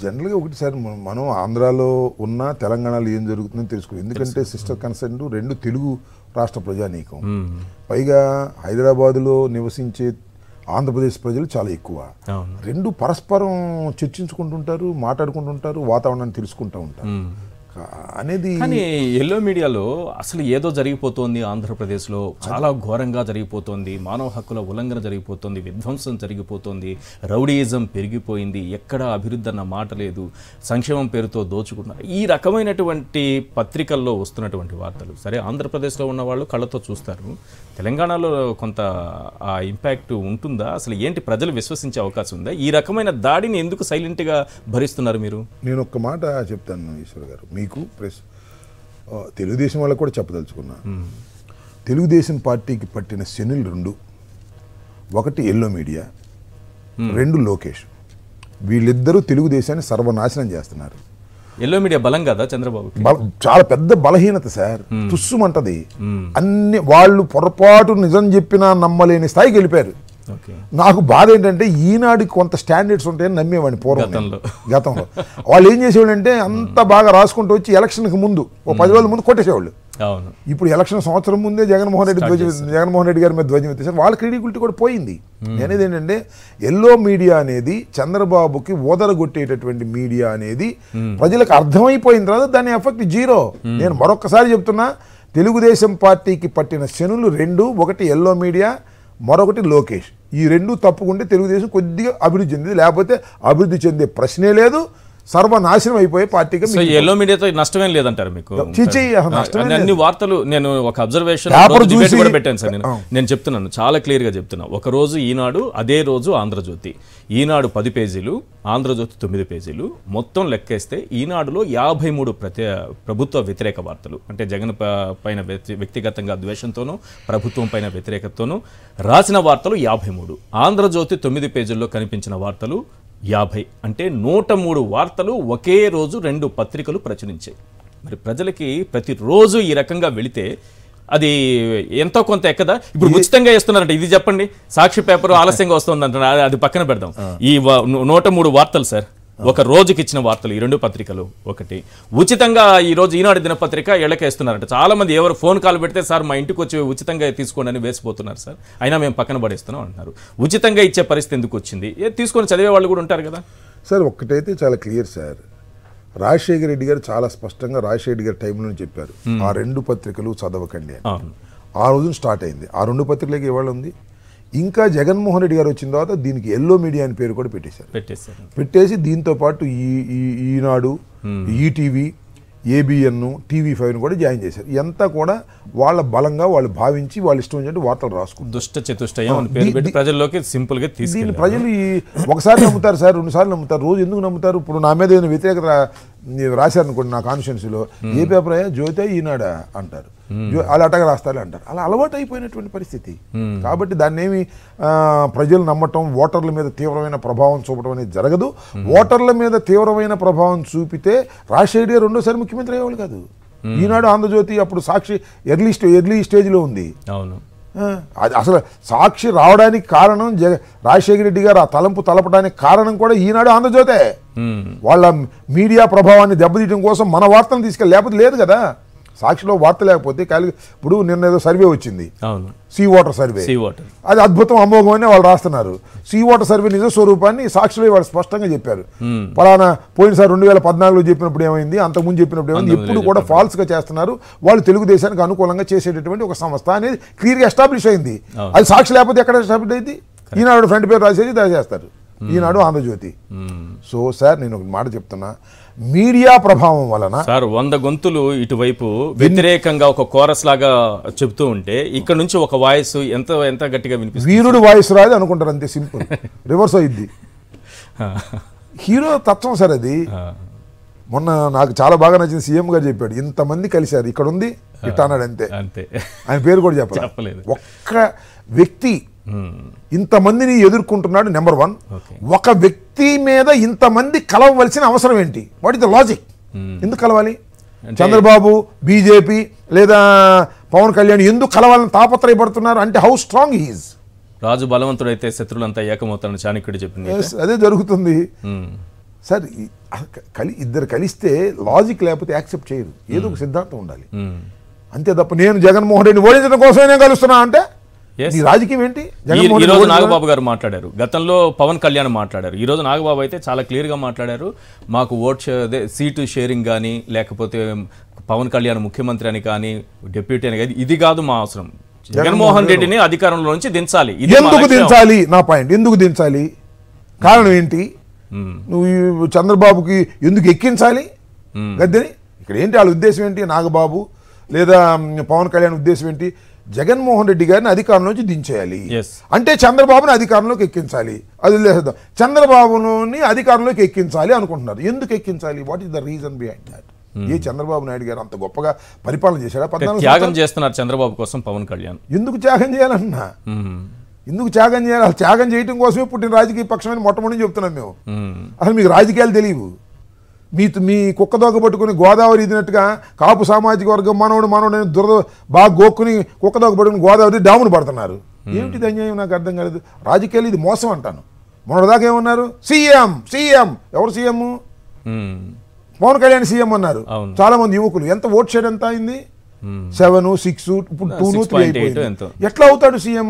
జనరల్గా ఒకటి సార్, మనం ఆంధ్రాలో ఉన్న తెలంగాణలో ఏం జరుగుతుందో తెలుసుకోవాలి. ఎందుకంటే సిస్టర్ కన్సర్న్ రెండు తెలుగు రాష్ట్ర ప్రజానీకం, పైగా హైదరాబాదులో నివసించే ఆంధ్రప్రదేశ్ ప్రజలు చాలా ఎక్కువ. రెండు పరస్పరం చర్చించుకుంటుంటారు, మాట్లాడుకుంటుంటారు, వాతావరణాన్ని తెలుసుకుంటూ ఉంటారు అనేది. కానీ ఎల్లో మీడియాలో అసలు ఏదో జరిగిపోతుంది, ఆంధ్రప్రదేశ్లో చాలా ఘోరంగా జరిగిపోతుంది, మానవ హక్కుల ఉల్లంఘన జరిగిపోతుంది, విధ్వంసం జరిగిపోతుంది, రౌడీయిజం పెరిగిపోయింది, ఎక్కడ అభివృద్ధి అన్న మాట లేదు, సంక్షేమం పేరుతో దోచుకుంటున్నారు, ఈ రకమైనటువంటి పత్రికల్లో వస్తున్నటువంటి వార్తలు. సరే, ఆంధ్రప్రదేశ్లో ఉన్న వాళ్ళు కళ్ళతో చూస్తారు, తెలంగాణలో కొంత ఆ ఇంపాక్ట్ ఉంటుందా? అసలు ఏంటి, ప్రజలు విశ్వసించే అవకాశం ఉందా? ఈ రకమైన దాడిని ఎందుకు సైలెంట్గా భరిస్తున్నారు మీరు? నేను ఒక్క మాట చెప్తాను ఈశ్వర్ గారు, మీకు ప్రెస్ తెలుగుదేశం వాళ్ళకు కూడా చెప్పదలుచుకున్నా. తెలుగుదేశం పార్టీకి పట్టిన శనులు రెండు, ఒకటి ఎల్లో మీడియా, రెండు లోకేష్. వీళ్ళిద్దరూ తెలుగుదేశాన్ని సర్వనాశనం చేస్తున్నారు. ఎల్లో మీడియా బలం కదా చంద్రబాబు? చాలా పెద్ద బలహీనత సార్, తుస్సుమంటది. అన్ని వాళ్ళు పొరపాటు నిజం చెప్పినా నమ్మలేని స్థాయికి వెళ్ళిపోయారు. నాకు బాధ ఏంటంటే ఈనాడికి కొంత స్టాండర్డ్స్ ఉంటాయని నమ్మేవాడిని గతంలో. వాళ్ళు ఏం చేసేవాళ్ళు అంటే అంత బాగా రాసుకుంటూ వచ్చి ఎలక్షన్కి ముందు 10 రోజుల ముందు కొట్టేసేవాళ్ళు. ఇప్పుడు ఎలక్షన్ సంవత్సరం ముందే జగన్మోహన్ రెడ్డి గారి మీద ధ్వజం ఎత్తేసారు. వాళ్ళ క్రెడిబిలిటీ కూడా పోయింది. నేనేది ఏంటంటే ఎల్లో మీడియా అనేది చంద్రబాబుకి ఓదరగొట్టేటటువంటి మీడియా అనేది ప్రజలకు అర్థమైపోయిన తర్వాత దాని ఎఫెక్ట్ జీరో. నేను మరొకసారి చెప్తున్నా, తెలుగుదేశం పార్టీకి పట్టిన శనులు రెండు, ఒకటి ఎల్లో మీడియా, మరొకటి లోకేష్. ఈ రెండు తప్పుకుంటే తెలుగుదేశం కొద్దిగా అభివృద్ధి చెందింది, లేకపోతే అభివృద్ధి చెందే ప్రశ్నే లేదు, సర్వనాశనం అయిపోయే పార్టీగా. ఎల్లో మీడియాతో నష్టమేం లేదంటారు మీకు? అన్ని వార్తలు నేను ఒక అబ్జర్వేషన్ కూడా పెట్టాను సార్. నేను చెప్తున్నాను, చాలా క్లియర్ గా చెప్తున్నా. ఒక రోజు ఈనాడు, అదే రోజు ఆంధ్రజ్యోతి. ఈనాడు 10 పేజీలు, ఆంధ్రజ్యోతి 9 పేజీలు. మొత్తం లెక్కేస్తే ఈనాడులో 53 ప్రభుత్వ వ్యతిరేక వార్తలు, అంటే జగన్ పైన వ్యక్తిగతంగా ద్వేషంతోనూ ప్రభుత్వం పైన వ్యతిరేకతతోనూ రాసిన వార్తలు 53. ఆంధ్రజ్యోతి 9 పేజీల్లో కనిపించిన వార్తలు 50. అంటే 103 వార్తలు ఒకే రోజు 2 పత్రికలు ప్రచురించాయి. మరి ప్రజలకి ప్రతిరోజు ఈ రకంగా వెళితే అది ఎంతో కొంత ఎక్కదా? ఇప్పుడు ఉచితంగా ఇస్తున్నారంటే ఇది చెప్పండి, సాక్షి పేపర్ ఆలస్యంగా వస్తుందంట, అది పక్కన పెడదాం. ఈ 103 వార్తలు సార్, ఒక రోజుకి ఇచ్చిన వార్తలు ఈ 2 పత్రికలు. ఒకటి ఉచితంగా ఈ రోజు ఈనాడు దినపత్రిక ఎళ్ళకేస్తున్నారంట. చాలా మంది ఎవరు ఫోన్ కాల్ పెడితే సార్ మా ఇంటికి వచ్చి ఉచితంగా తీసుకోండి అని వేసిపోతున్నారు సార్, అయినా మేము పక్కన పడేస్తున్నాం అంటున్నారు. ఉచితంగా ఇచ్చే పరిస్థితి ఎందుకు వచ్చింది? తీసుకొని చదివే వాళ్ళు కూడా ఉంటారు కదా సార్. ఒక్కటైతే చాలా క్లియర్ సార్, రాజశేఖర రెడ్డి గారు చాలా స్పష్టంగా రాజశేఖర రెడ్డి గారి టైంలో చెప్పారు, ఆ 2 పత్రికలు చదవకండి అని. ఆ రోజున స్టార్ట్ అయింది. ఆ 2 పత్రికలకి ఇవాళ ఉంది. ఇంకా జగన్మోహన్ రెడ్డి గారు వచ్చిన తర్వాత దీనికి ఎల్లో మీడియా అని పేరు కూడా పెట్టేసి దీంతో పాటు ఈనాడు, ఈటీవీ, ఏబిఎన్, టీవీ5 కూడా జాయిన్ చేశారు. ఇదంతా కూడా వాళ్ళ బలంగా వాళ్ళు భావించి వాళ్ళు ఇష్టం వచ్చినట్టు వార్తలు రాసుకుంటారు. దుష్ట చతుష్టయం ప్రజల్లోకి సింపుల్ గా దీన్ని ప్రజలు ఒకసారి నమ్ముతారు సార్, 2 సార్లు నమ్ముతారు. రోజు ఎందుకు నమ్ముతారు? ఇప్పుడు నా మీద ఏదైనా వ్యతిరేకత రాశారనుకోండి నా కాన్స్టిట్యున్సీలో, ఏ పేపర్ అయ్యా, జ్యోతి ఈనాడా అంటారు, అలా అటగా రాస్తారు అంటారు. అలా అలవాటు అయిపోయినటువంటి పరిస్థితి. కాబట్టి దాన్ని ఏమి ప్రజలు నమ్మటం, ఓటర్ల మీద తీవ్రమైన ప్రభావం చూపడం అనేది జరగదు. ఓటర్ల మీద తీవ్రమైన ప్రభావం చూపితే రాజశేఖర్ గారు 2వ సారి ముఖ్యమంత్రి అయ్యేవాళ్ళు కాదు. ఈనాడు, ఆంధ్రజ్యోతి అప్పుడు సాక్షి ఎర్లీ స్టేజ్లో ఉంది. అవును, అసలు సాక్షి రావడానికి కారణం రాజశేఖర రెడ్డి గారు ఆ తలంపు తలపడానికి కారణం కూడా ఈనాడు, ఆంధ్రజ్యోతే. వాళ్ళ మీడియా ప్రభావాన్ని దెబ్బతీయడం కోసం మన వార్తను తీసుకెళ్ళి, లేకపోతే లేదు కదా. సాక్షిలో వార్త లేకపోతే ఇప్పుడు నిన్న ఏదో సర్వే వచ్చింది, సీ వాటర్ సర్వే, అది అద్భుతం, అమోఘం అని వాళ్ళు రాస్తున్నారు. సీ వాటర్ సర్వే నిజ స్వరూపాన్ని సాక్షిలో వాళ్ళు స్పష్టంగా చెప్పారు. పలానా పోయినసారి 2014లో చెప్పినప్పుడు ఏమైంది, అంతకుముందు చెప్పినప్పుడు ఏమైంది, ఎప్పుడు కూడా ఫాల్స్ గా చేస్తున్నారు, వాళ్ళు తెలుగుదేశానికి అనుకూలంగా చేసేటటువంటి ఒక సంస్థ అనేది క్లియర్ గా ఎస్టాబ్లిష్ అయింది. అది సాక్షి లేకపోతే ఎక్కడ ఎస్టాబ్లిష్ అయింది? ఈనాడు ఫ్రంట్ పేరు రాసేది చేస్తారు, ఈనాడు, ఆంధ్రజ్యోతి. సో సార్, నేను ఒక మాట చెప్తున్నా, మీడియా ప్రభావం వలన సార్ 100 గొంతులు ఇటువైపు వ్యతిరేకంగా ఒక కోరస్ లాగా చెప్తూ ఉంటే ఇక్కడ నుంచి ఒక వాయిస్ ఎంత గట్టిగా వినిపిస్తుంది. వీరుడు వాయిస్ రాదు అనుకుంటారు, అంతే సింపుల్. రివర్స్ అయింది. హీరో తత్వం సార్ అది. మొన్న నాకు చాలా బాగా నచ్చిన సీఎం గారు చెప్పాడు, ఇంతమంది కలిశారు, ఇక్కడ ఉంది ఇట్లా అన్నాడు, అంతే. ఆయన పేరు కూడా చెప్పలేదు. ఒక్క వ్యక్తి ఇంతమందిని ఎదుర్కొంటున్నాడు. నెంబర్ 1, ఒక వ్యక్తి మీద ఇంతమంది కలవవలసిన అవసరం ఏంటి? What is the logic? ఎందుకు కలవాలి? చంద్రబాబు, బీజేపీ లేదా పవన్ కళ్యాణ్ ఎందుకు కలవాలని తాపత్రయపడుతున్నారు అంటే హౌ స్ట్రాంగ్ హీఈస్. రాజు బలవంతుడైతే శత్రులంతా ఏకమవుతారని చాణక్యుడు చెప్పింది. అదే జరుగుతుంది సార్. ఇద్దరు కలిస్తే లాజిక్ లేకపోతే యాక్సెప్ట్ చేయరు, ఏదో ఒక సిద్ధాంతం ఉండాలి అంతే తప్ప నేను జగన్మోహన్ రెడ్డిని ఓడించడం కోసమే నేను కలుస్తున్నా అంటే ఈ రాజకీయం ఏంటి? ఈ రోజు నాగబాబు గారు మాట్లాడారు, గతంలో పవన్ కళ్యాణ్ మాట్లాడారు, ఈ రోజు నాగబాబు అయితే చాలా క్లియర్గా మాట్లాడారు. మాకు సీటు షేరింగ్ కానీ లేకపోతే పవన్ కళ్యాణ్ ముఖ్యమంత్రి అని కానీ డిప్యూటీ అని కానీ ఇది కాదు మా అవసరం, జగన్మోహన్ రెడ్డిని అధికారంలో నుంచి దించాలి. ఎందుకు దించాలి? నా పాయింట్, ఎందుకు దించాలి? కారణం ఏంటి? నువ్వు చంద్రబాబుకి ఎందుకు ఎక్కించాలి గద్దెని? ఇక్కడ ఏంటి వాళ్ళ ఉద్దేశం ఏంటి? నాగబాబు లేదా పవన్ కళ్యాణ్ ఉద్దేశం ఏంటి? జగన్మోహన్ రెడ్డి గారిని అధికారం నుంచి దించేయాలి అంటే చంద్రబాబుని అధికారంలోకి ఎక్కించాలి. అది లేదు, చంద్రబాబుని అధికారంలోకి ఎక్కించాలి అనుకుంటున్నారు. ఎందుకు ఎక్కించాలి? What is the reason behind that? ఏ చంద్రబాబు నాయుడు గారు అంత గొప్పగా పరిపాలన చేశాడా? 14 త్యాగం చేస్తున్నారు చంద్రబాబు కోసం పవన్ కళ్యాణ్. ఎందుకు త్యాగం చేయాలన్నా? ఎందుకు త్యాగం చేయాలి? అసలు త్యాగం చేయడం కోసమే పుట్టిన రాజకీయ పక్షమని మొట్టమొదటి చెప్తున్నాం మేము. అసలు మీకు రాజకీయాలు తెలియవు. మీ కుక్కదోక పట్టుకుని గోదావరి ఇదినట్టుగా కాపు సామాజిక వర్గం మనోడు అని బాగా గోక్కుని కుక్కదోక పట్టుకుని గోదావరి డామును పడుతున్నారు. ఏమిటిది అన్యాయం? నాకు అర్థం కాలేదు. రాజకీయాలు ఇది మోసం అంటాను. మొన్నటిదాకా ఏమన్నారు? సీఎం. ఎవరు సీఎం? పవన్ కళ్యాణ్ సీఎం అన్నారు. చాలా మంది యువకులు. ఎంత ఓట్ షేర్ ఎంత అయింది? 7, 6, ఇప్పుడు 2, 3 అయిపోయింది. ఎట్లా అవుతాడు సీఎం?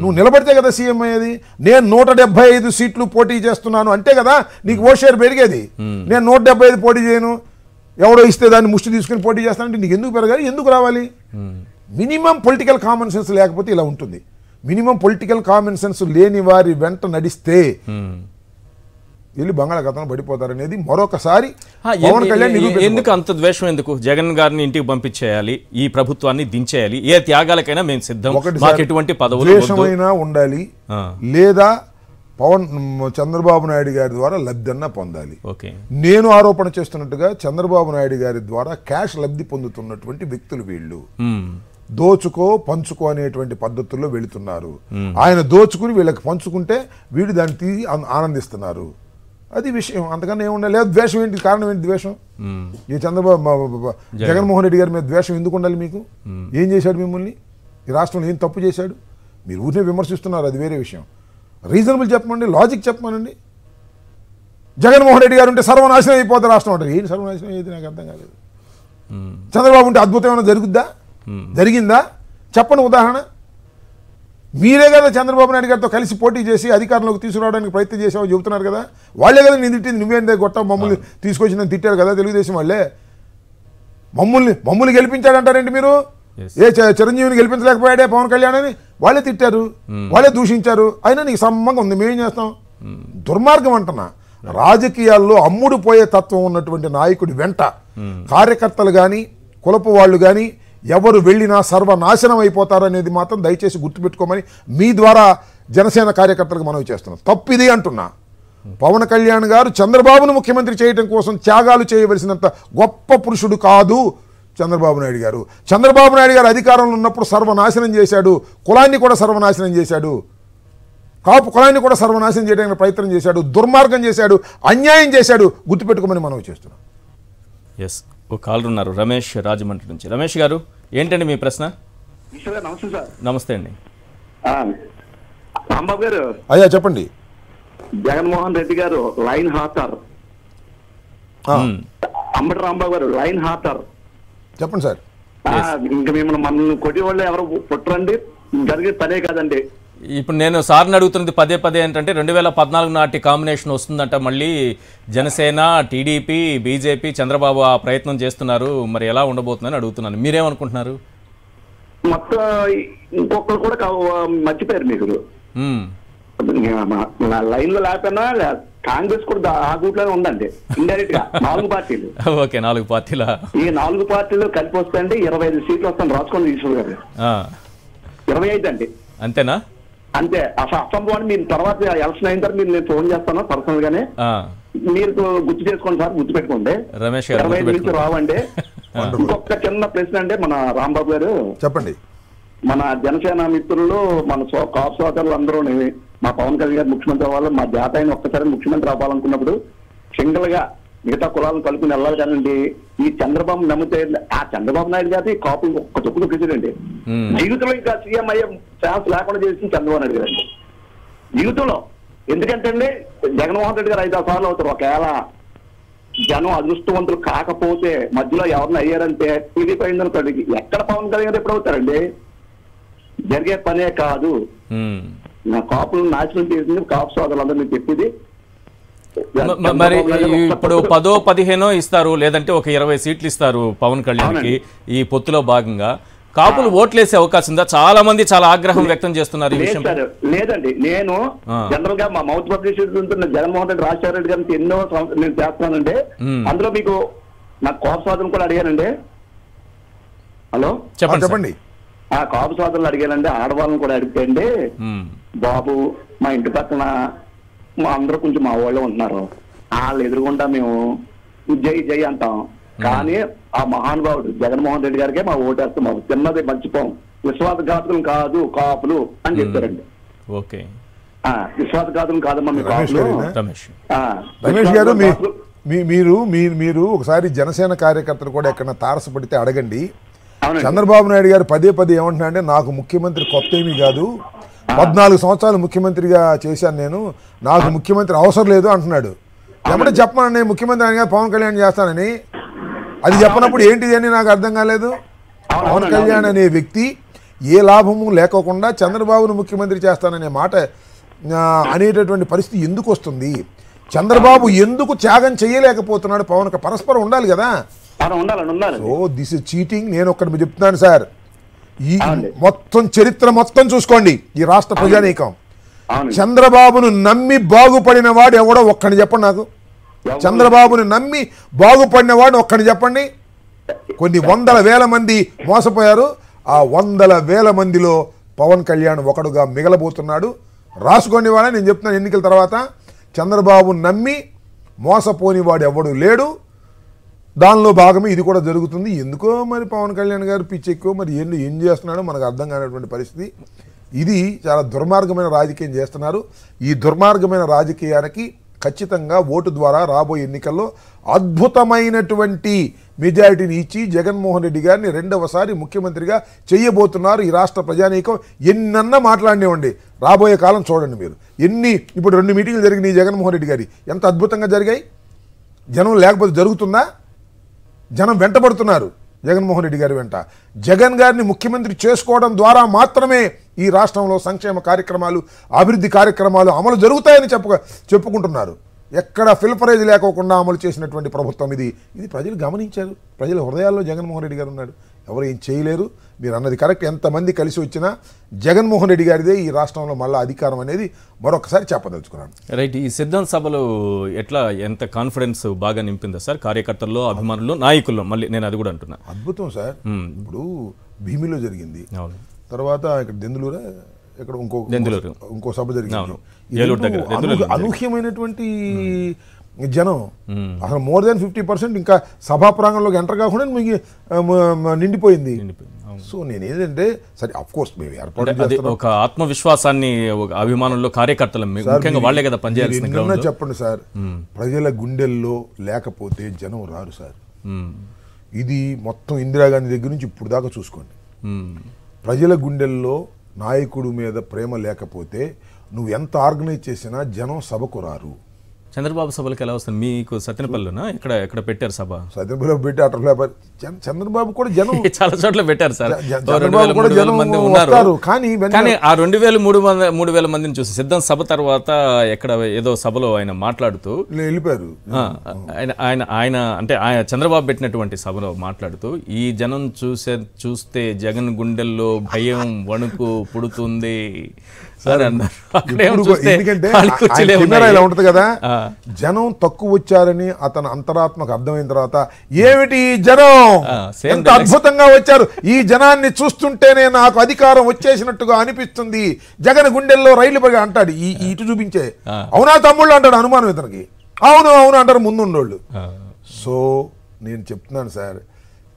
నువ్వు నిలబడితే కదా సీఎం అయ్యేది. నేను 175 సీట్లు పోటీ చేస్తున్నాను అంటే కదా నీకు ఓట్ షేర్ పెరిగేది. నేను 175 పోటీ చేయను, ఎవడో ఇస్తే దాన్ని ముష్టి తీసుకుని పోటీ చేస్తానంటే నీకు ఎందుకు పెరగాలి? ఎందుకు రావాలి? మినిమం పొలిటికల్ కామన్ సెన్స్ లేకపోతే ఇలా ఉంటుంది. మినిమం పొలిటికల్ కామన్ సెన్స్ లేని వారి వెంట నడిస్తే వెళ్ళి బంగాళాఖాతంలో పడిపోతారనేది మరొకసారి పవన్ కళ్యాణ్ ఎందుకు అంత ద్వేషం? ఎందుకు జగన్ గారిని ఇంటికి పంపించేయాలి, ఈ ప్రభుత్వాన్ని దించేయాలి, ఏ త్యాగాలకైనా మేము సిద్ధం, మాకు ఎటువంటి పదవులు ద్వేషమైనా ఉండాలి లేదా చంద్రబాబు నాయుడు గారి ద్వారా లబ్ధి అన్నా పొందాలి. నేను ఆరోపణ చేస్తున్నట్టుగా చంద్రబాబు నాయుడు గారి ద్వారా క్యాష్ లబ్ధి పొందుతున్నటువంటి వ్యక్తులు వీళ్ళు. దోచుకో పంచుకో అనేటువంటి పద్ధతుల్లో వెళుతున్నారు. ఆయన దోచుకుని వీళ్ళకి పంచుకుంటే వీళ్ళు దాన్ని తీసి ఆనందిస్తున్నారు. అది విషయం. అంతకన్నా ఏముండాలి? లేదా ద్వేషం ఏంటి? కారణం ఏంటి ద్వేషం? ఈ జగన్మోహన్ రెడ్డి గారి మీద ద్వేషం ఎందుకు ఉండాలి మీకు? ఏం చేశాడు మిమ్మల్ని? ఈ రాష్ట్రంలో ఏం తప్పు చేశాడు? మీరు ఊరినే విమర్శిస్తున్నారు, అది వేరే విషయం. రీజనబుల్ చెప్పమండి, లాజిక్ చెప్పమనండి. జగన్మోహన్ రెడ్డి గారు ఉంటే సర్వనాశనం అయిపోతే రాష్ట్రం అంటారు. ఏంటి సర్వనాశనం అయ్యేది? నాకు అర్థం కాలేదు. చంద్రబాబు ఉంటే అద్భుతం ఏమైనా జరుగుద్దా? జరిగిందా? చెప్పండి ఉదాహరణ. మీరే కదా చంద్రబాబు నాయుడు గారితో కలిసి పోటీ చేసి అధికారంలోకి తీసుకురావడానికి ప్రయత్నం చేసామని చెబుతున్నారు కదా. వాళ్ళే కదా నేను తిట్టింది. నువ్వేందే గొట్ట మమ్మల్ని తీసుకొచ్చిందని తిట్టారు కదా తెలుగుదేశం వాళ్ళే. మమ్మల్ని గెలిపించాడంటారేంటి మీరు? ఏ చిరంజీవిని గెలిపించలేకపోయాడే పవన్ కళ్యాణ్ అని వాళ్ళే తిట్టారు, వాళ్ళే దూషించారు. అయినా నీకు సమ్మంగా ఉంది, మేమేం చేస్తాం? దుర్మార్గం అంటున్నా. రాజకీయాల్లో అమ్ముడు పోయే తత్వం ఉన్నటువంటి నాయకుడి వెంట కార్యకర్తలు కానీ కులపు వాళ్ళు కానీ ఎవరు వెళ్ళినా సర్వనాశనం అయిపోతారనేది మాత్రం దయచేసి గుర్తుపెట్టుకోమని మీ ద్వారా జనసేన కార్యకర్తలకు మనవి చేస్తున్నాం. తప్పిది అంటున్నా. పవన్ కళ్యాణ్ గారు చంద్రబాబును ముఖ్యమంత్రి చేయడం కోసం త్యాగాలు చేయవలసినంత గొప్ప పురుషుడు కాదు చంద్రబాబు నాయుడు గారు. చంద్రబాబు నాయుడు గారు అధికారంలో ఉన్నప్పుడు సర్వనాశనం చేశాడు, కులాన్ని కూడా సర్వనాశనం చేశాడు, కాపు కులాన్ని కూడా సర్వనాశనం చేయడానికి ప్రయత్నం చేశాడు, దుర్మార్గం చేశాడు, అన్యాయం చేశాడు. గుర్తుపెట్టుకోమని మనవి చేస్తున్నాం. ఎస్, ఒక కాలర్ ఉన్నారు, రమేష్ రాజమండ్రి నుంచి. రమేష్ గారు, ఏంటండి మీ ప్రశ్న? నమస్తే సార్. నమస్తే అండి. రాంబాబు గారు. అయ్యా చెప్పండి. జగన్మోహన్ రెడ్డి గారు లైన్ హాటర్, అంబటి రాంబాబు గారు లైన్ హాటర్. చెప్పండి సార్. ఇంకా మనల్ని కొట్టి వాళ్ళు ఎవరు పుట్టరండి, జరిగే పనే కాదండి. ఇప్పుడు నేను సార్ని అడుగుతున్నది పదే ఏంటంటే 2014 నాటి కాంబినేషన్ వస్తుందంట. మళ్ళీ జనసేన, టీడీపీ, బీజేపీ, చంద్రబాబు ఆ ప్రయత్నం చేస్తున్నారు. మరి ఎలా ఉండబోతుందని అడుగుతున్నాను. మీరేమనుకుంటున్నారు? మొత్తం ఇంకొకరు కూడా మర్చిపోయారు మీకు. లైన్ లో లేకపోయినా కాంగ్రెస్ కూడా ఆ గూట్ లోనే ఉందండి ఇండైరెక్ట్ గా. 4 పార్టీలు. ఓకే, 4 పార్టీల. ఈ 4 పార్టీలు కలిపి వస్తాయండి 25 సీట్లు వస్తాను. రాసుకోండి ఈశ్వర్ గారు. 25 అండి. అంతేనా? అంతే. అసంభవాన్ని మీరు తర్వాత ఎలక్షన్ అయిన తర్వాత మీరు నేను ఫోన్ చేస్తాను పర్సనల్ గానే. మీరు గుర్తు చేసుకోండి సార్, గుర్తు పెట్టుకోండి. రమేష్ గారు 25 నుంచి రావండి. ఇంకొక చిన్న ప్రశ్న అంటే మన రాంబాబు గారు చెప్పండి. మన జనసేన మిత్రులు మన కాపు సోదరులు అందరూ మా పవన్ కళ్యాణ్ గారు ముఖ్యమంత్రి అవ్వాలి, మా జాత ఆయన ఒక్కసారి ముఖ్యమంత్రి అవ్వాలనుకున్నప్పుడు సింగిల్ గా మిగతా కులాలను కలుపుకుని వెళ్ళాలి కానండి. ఈ చంద్రబాబు నమ్మితే ఆ చంద్రబాబు నాయుడు గారి కాపు ఒక్క తొక్కుడు ప్రెసిడెంట్ జీవితంలో ఇంకా సీఎం అయ్యే ఛాన్స్ లేకుండా చేసింది చంద్రబాబు నాయుడు గారు జీవితంలో. ఎందుకంటే అండి జగన్మోహన్ రెడ్డి గారు 5 సార్లు అవుతారు. ఒకవేళ జనం అదృష్టవంతులు కాకపోతే మధ్యలో ఎవరిని అయ్యారంటే టీడీపీ అయిందనుకోండి, ఎక్కడ పవన్ కళ్యాణ్ గారు ఎప్పుడు అవుతారండి? జరిగే పనే కాదు. నా కాపులను నాశనం చేసింది కాపు సోదరులందరూ చెప్పేది. మరి ఇప్పుడు 10-15 ఇస్తారు, లేదంటే ఒక 20 సీట్లు ఇస్తారు పవన్ కళ్యాణ్కి ఈ పొత్తులో భాగంగా. కాపులు ఓట్లేసే అవకాశం ఉందా? చాలా మంది చాలా ఆగ్రహం వ్యక్తం చేస్తున్నారు ఈ విషయం. లేదండి, నేను జనరల్ గా మా మౌత్ పబ్లిసిటీ ఉంటున్న జగన్మోహన్ రెడ్డి రాజశేఖర రెడ్డి గారికి ఎన్నో నేను చేస్తున్నానండి. అందులో మీకు నాకు కాపు సోదరులు కూడా అడిగానండి. హలో చెప్పండి. ఆ కాపు సోదరులు అడిగానండి, ఆడవాళ్ళని కూడా అడిగితే బాబు మా ఇంటి పక్కన మా అందరూ కొంచెం మా వాళ్ళు ఉంటున్నారు, వాళ్ళు ఎదురుగుండా మేము జై జై అంటాం, కానీ ఆ మహానుభావుడు జగన్మోహన్ రెడ్డి గారికే మా ఓటేస్తాం, మాకు చిన్నది మర్చిపోం, విశ్వాసఘాతులు కాదు కాపులు అని చెప్పారండి. ఓకే, విశ్వాసఘాతులు కాదమ్మా మీ కాపులు. రమేష్ గారు మీరు ఒకసారి జనసేన కార్యకర్తలు కూడా ఎక్కడన్నా తారసపడితే అడగండి. చంద్రబాబు నాయుడు గారు పదే ఏమంటున్నా అంటే, నాకు ముఖ్యమంత్రి కొత్త ఏమీ కాదు, 14 సంవత్సరాలు ముఖ్యమంత్రిగా చేశాను నేను, నాకు ముఖ్యమంత్రి అవసరం లేదు అంటున్నాడు. ఎమ్మటే చెప్పమని ముఖ్యమంత్రి ఆయన పవన్ కళ్యాణ్ చేస్తానని, అది చెప్పనప్పుడు ఏంటిది అని నాకు అర్థం కాలేదు. పవన్ కళ్యాణ్ అనే వ్యక్తి ఏ లాభము లేకోకుండా చంద్రబాబును ముఖ్యమంత్రి చేస్తాననే మాట అనేటటువంటి పరిస్థితి ఎందుకు వస్తుంది? చంద్రబాబు ఎందుకు త్యాగం చేయలేకపోతున్నాడు? పవన్కి పరస్పరం ఉండాలి కదా. So this is cheating. నేను ఒక్కటి చెప్తున్నాను సార్, ఈ మొత్తం చరిత్ర మొత్తం చూసుకోండి ఈ రాష్ట్ర ప్రజానీకం. చంద్రబాబును నమ్మి బాగుపడిన వాడు ఎవడో ఒక్కడిని చెప్పండి నాకు. చంద్రబాబుని నమ్మి బాగుపడిన వాడు ఒక్కడిని చెప్పండి. కొన్ని 100,000 మంది మోసపోయారు, ఆ 100,000 మందిలో పవన్ కళ్యాణ్ ఒకడుగా మిగలబోతున్నాడు. రాసుకోండి వాళ్ళ, నేను చెప్తున్నాను, ఎన్నికల తర్వాత చంద్రబాబు నమ్మి మోసపోని వాడు ఎవడు లేడు. దానిలో భాగమే ఇది కూడా జరుగుతుంది. ఎందుకో మరి పవన్ కళ్యాణ్ గారు పిచ్చెక్కో మరి ఏం చేస్తున్నాడో మనకు అర్థం కానటువంటి పరిస్థితి. ఇది చాలా దుర్మార్గమైన రాజకీయం చేస్తున్నారు. ఈ దుర్మార్గమైన రాజకీయానికి ఖచ్చితంగా ఓటు ద్వారా రాబోయే ఎన్నికల్లో అద్భుతమైనటువంటి మెజారిటీని ఇచ్చి జగన్మోహన్ రెడ్డి గారిని 2వసారి ముఖ్యమంత్రిగా చేయబోతున్నారు ఈ రాష్ట్ర ప్రజానీకం. ఎన్నన్నా మాట్లాడినేవ్వండి, రాబోయే కాలం చూడండి మీరు. ఇప్పుడు 2 మీటింగ్లు జరిగినాయి జగన్మోహన్ రెడ్డి గారి, ఎంత అద్భుతంగా జరిగాయి. జనం లేకపోతే జరుగుతుందా? జనం వెంటబడుతున్నారు జగన్మోహన్ రెడ్డి గారి వెంట. జగన్ గారిని ముఖ్యమంత్రి చేసుకోవడం ద్వారా మాత్రమే ఈ రాష్ట్రంలో సంక్షేమ కార్యక్రమాలు, అభివృద్ధి కార్యక్రమాలు అమలు జరుగుతాయని చెప్పుకుంటున్నారు. ఎక్కడ ఫిల్ఫరేజ్ లేకోకుండా అమలు చేసినటువంటి ప్రభుత్వం ఇది. ప్రజలు గమనించారు. ప్రజల హృదయాల్లో జగన్మోహన్ రెడ్డి గారు ఉన్నాడు. ఎవరు ఏం చేయలేరు. మీరు అన్నది కరెక్ట్. ఎంతమంది కలిసి వచ్చినా జగన్మోహన్ రెడ్డి గారిదే ఈ రాష్ట్రంలో మళ్ళీ అధికారం అనేది మరొకసారి చెప్పదలుచుకున్నాను. రైట్. ఈ సిద్ధం సభలో ఎంత కాన్ఫిడెన్స్ బాగా నింపిందా సార్ కార్యకర్తల్లో, అభిమానుల్లో, నాయకుల్లో? మళ్ళీ నేను అది కూడా అంటున్నా. అద్భుతం సార్. ఇప్పుడు భీమిలో జరిగింది, తర్వాత ఇక్కడ దెందులూరా ఇక్కడ ఇంకో సభ జరిగింది. అనూహ్యమైనటువంటి జనం, అసలు మోర్ దాన్ 50% ఇంకా సభా ప్రాంగణంలోకి ఎంటర్ కాకుండా నిండిపోయింది. సో నేనేంటంటే సరే, అఫ్ కోర్స్ మేము ఏర్పాటు ఒక ఆత్మవిశ్వాసాన్ని అభిమానుల్లో, కార్యకర్తలు ముఖ్యంగా వాళ్ళే కదా పనిచేయాల్సింది. చెప్పండి సార్, ప్రజల గుండెల్లో లేకపోతే జనం రారు సార్. ఇది మొత్తం ఇందిరాగాంధీ దగ్గర నుంచి ఇప్పుడు దాకా చూసుకోండి. ప్రజల గుండెల్లో నాయకుడు మీద ప్రేమ లేకపోతే నువ్వు ఎంత ఆర్గనైజ్ చేసినా జనం సభకు రారు. చంద్రబాబు సభలకు ఎలా వస్తుంది? మీకు సత్యనపల్లిలోనా ఎక్కడ పెట్టారు సభ? సత్యనపల్లిలో పెట్టి అట్లా చంద్రబాబు కూడా జనం చాలా చోట్ల పెట్టారు సార్. 2,000-3,000 మంది ఉన్నారు. కానీ ఆ 2,000-3,000 మందిని చూసి సిద్ధం సభ తర్వాత ఎక్కడ ఏదో సభలో ఆయన మాట్లాడుతూ వెళ్ళిపోయారు. ఆయన అంటే ఆయన చంద్రబాబు పెట్టినటువంటి సభలో మాట్లాడుతూ, ఈ జనం చూస్తే జగన్ గుండెల్లో భయం, వణుకు పుడుతుంది సార్ అన్నారు. ఎందుకంటే ఇలా ఉంటది కదా, జనం తక్కువ వచ్చారని అతని అంతరాత్మకు అర్థమైన తర్వాత ఏమిటి జనం ఎంత అద్భుతంగా వచ్చారు, ఈ జనాన్ని చూస్తుంటేనే నాకు అధికారం వచ్చేసినట్టుగా అనిపిస్తుంది, జగన్ గుండెల్లో రైలు పడి అంటాడు. ఇటు చూపించే అవునా తమ్ముళ్ళు అంటాడు. అనుమానం ఇతనికి అవును అవును అంటారు ముందుండోళ్ళు. సో నేను చెప్తున్నాను సార్,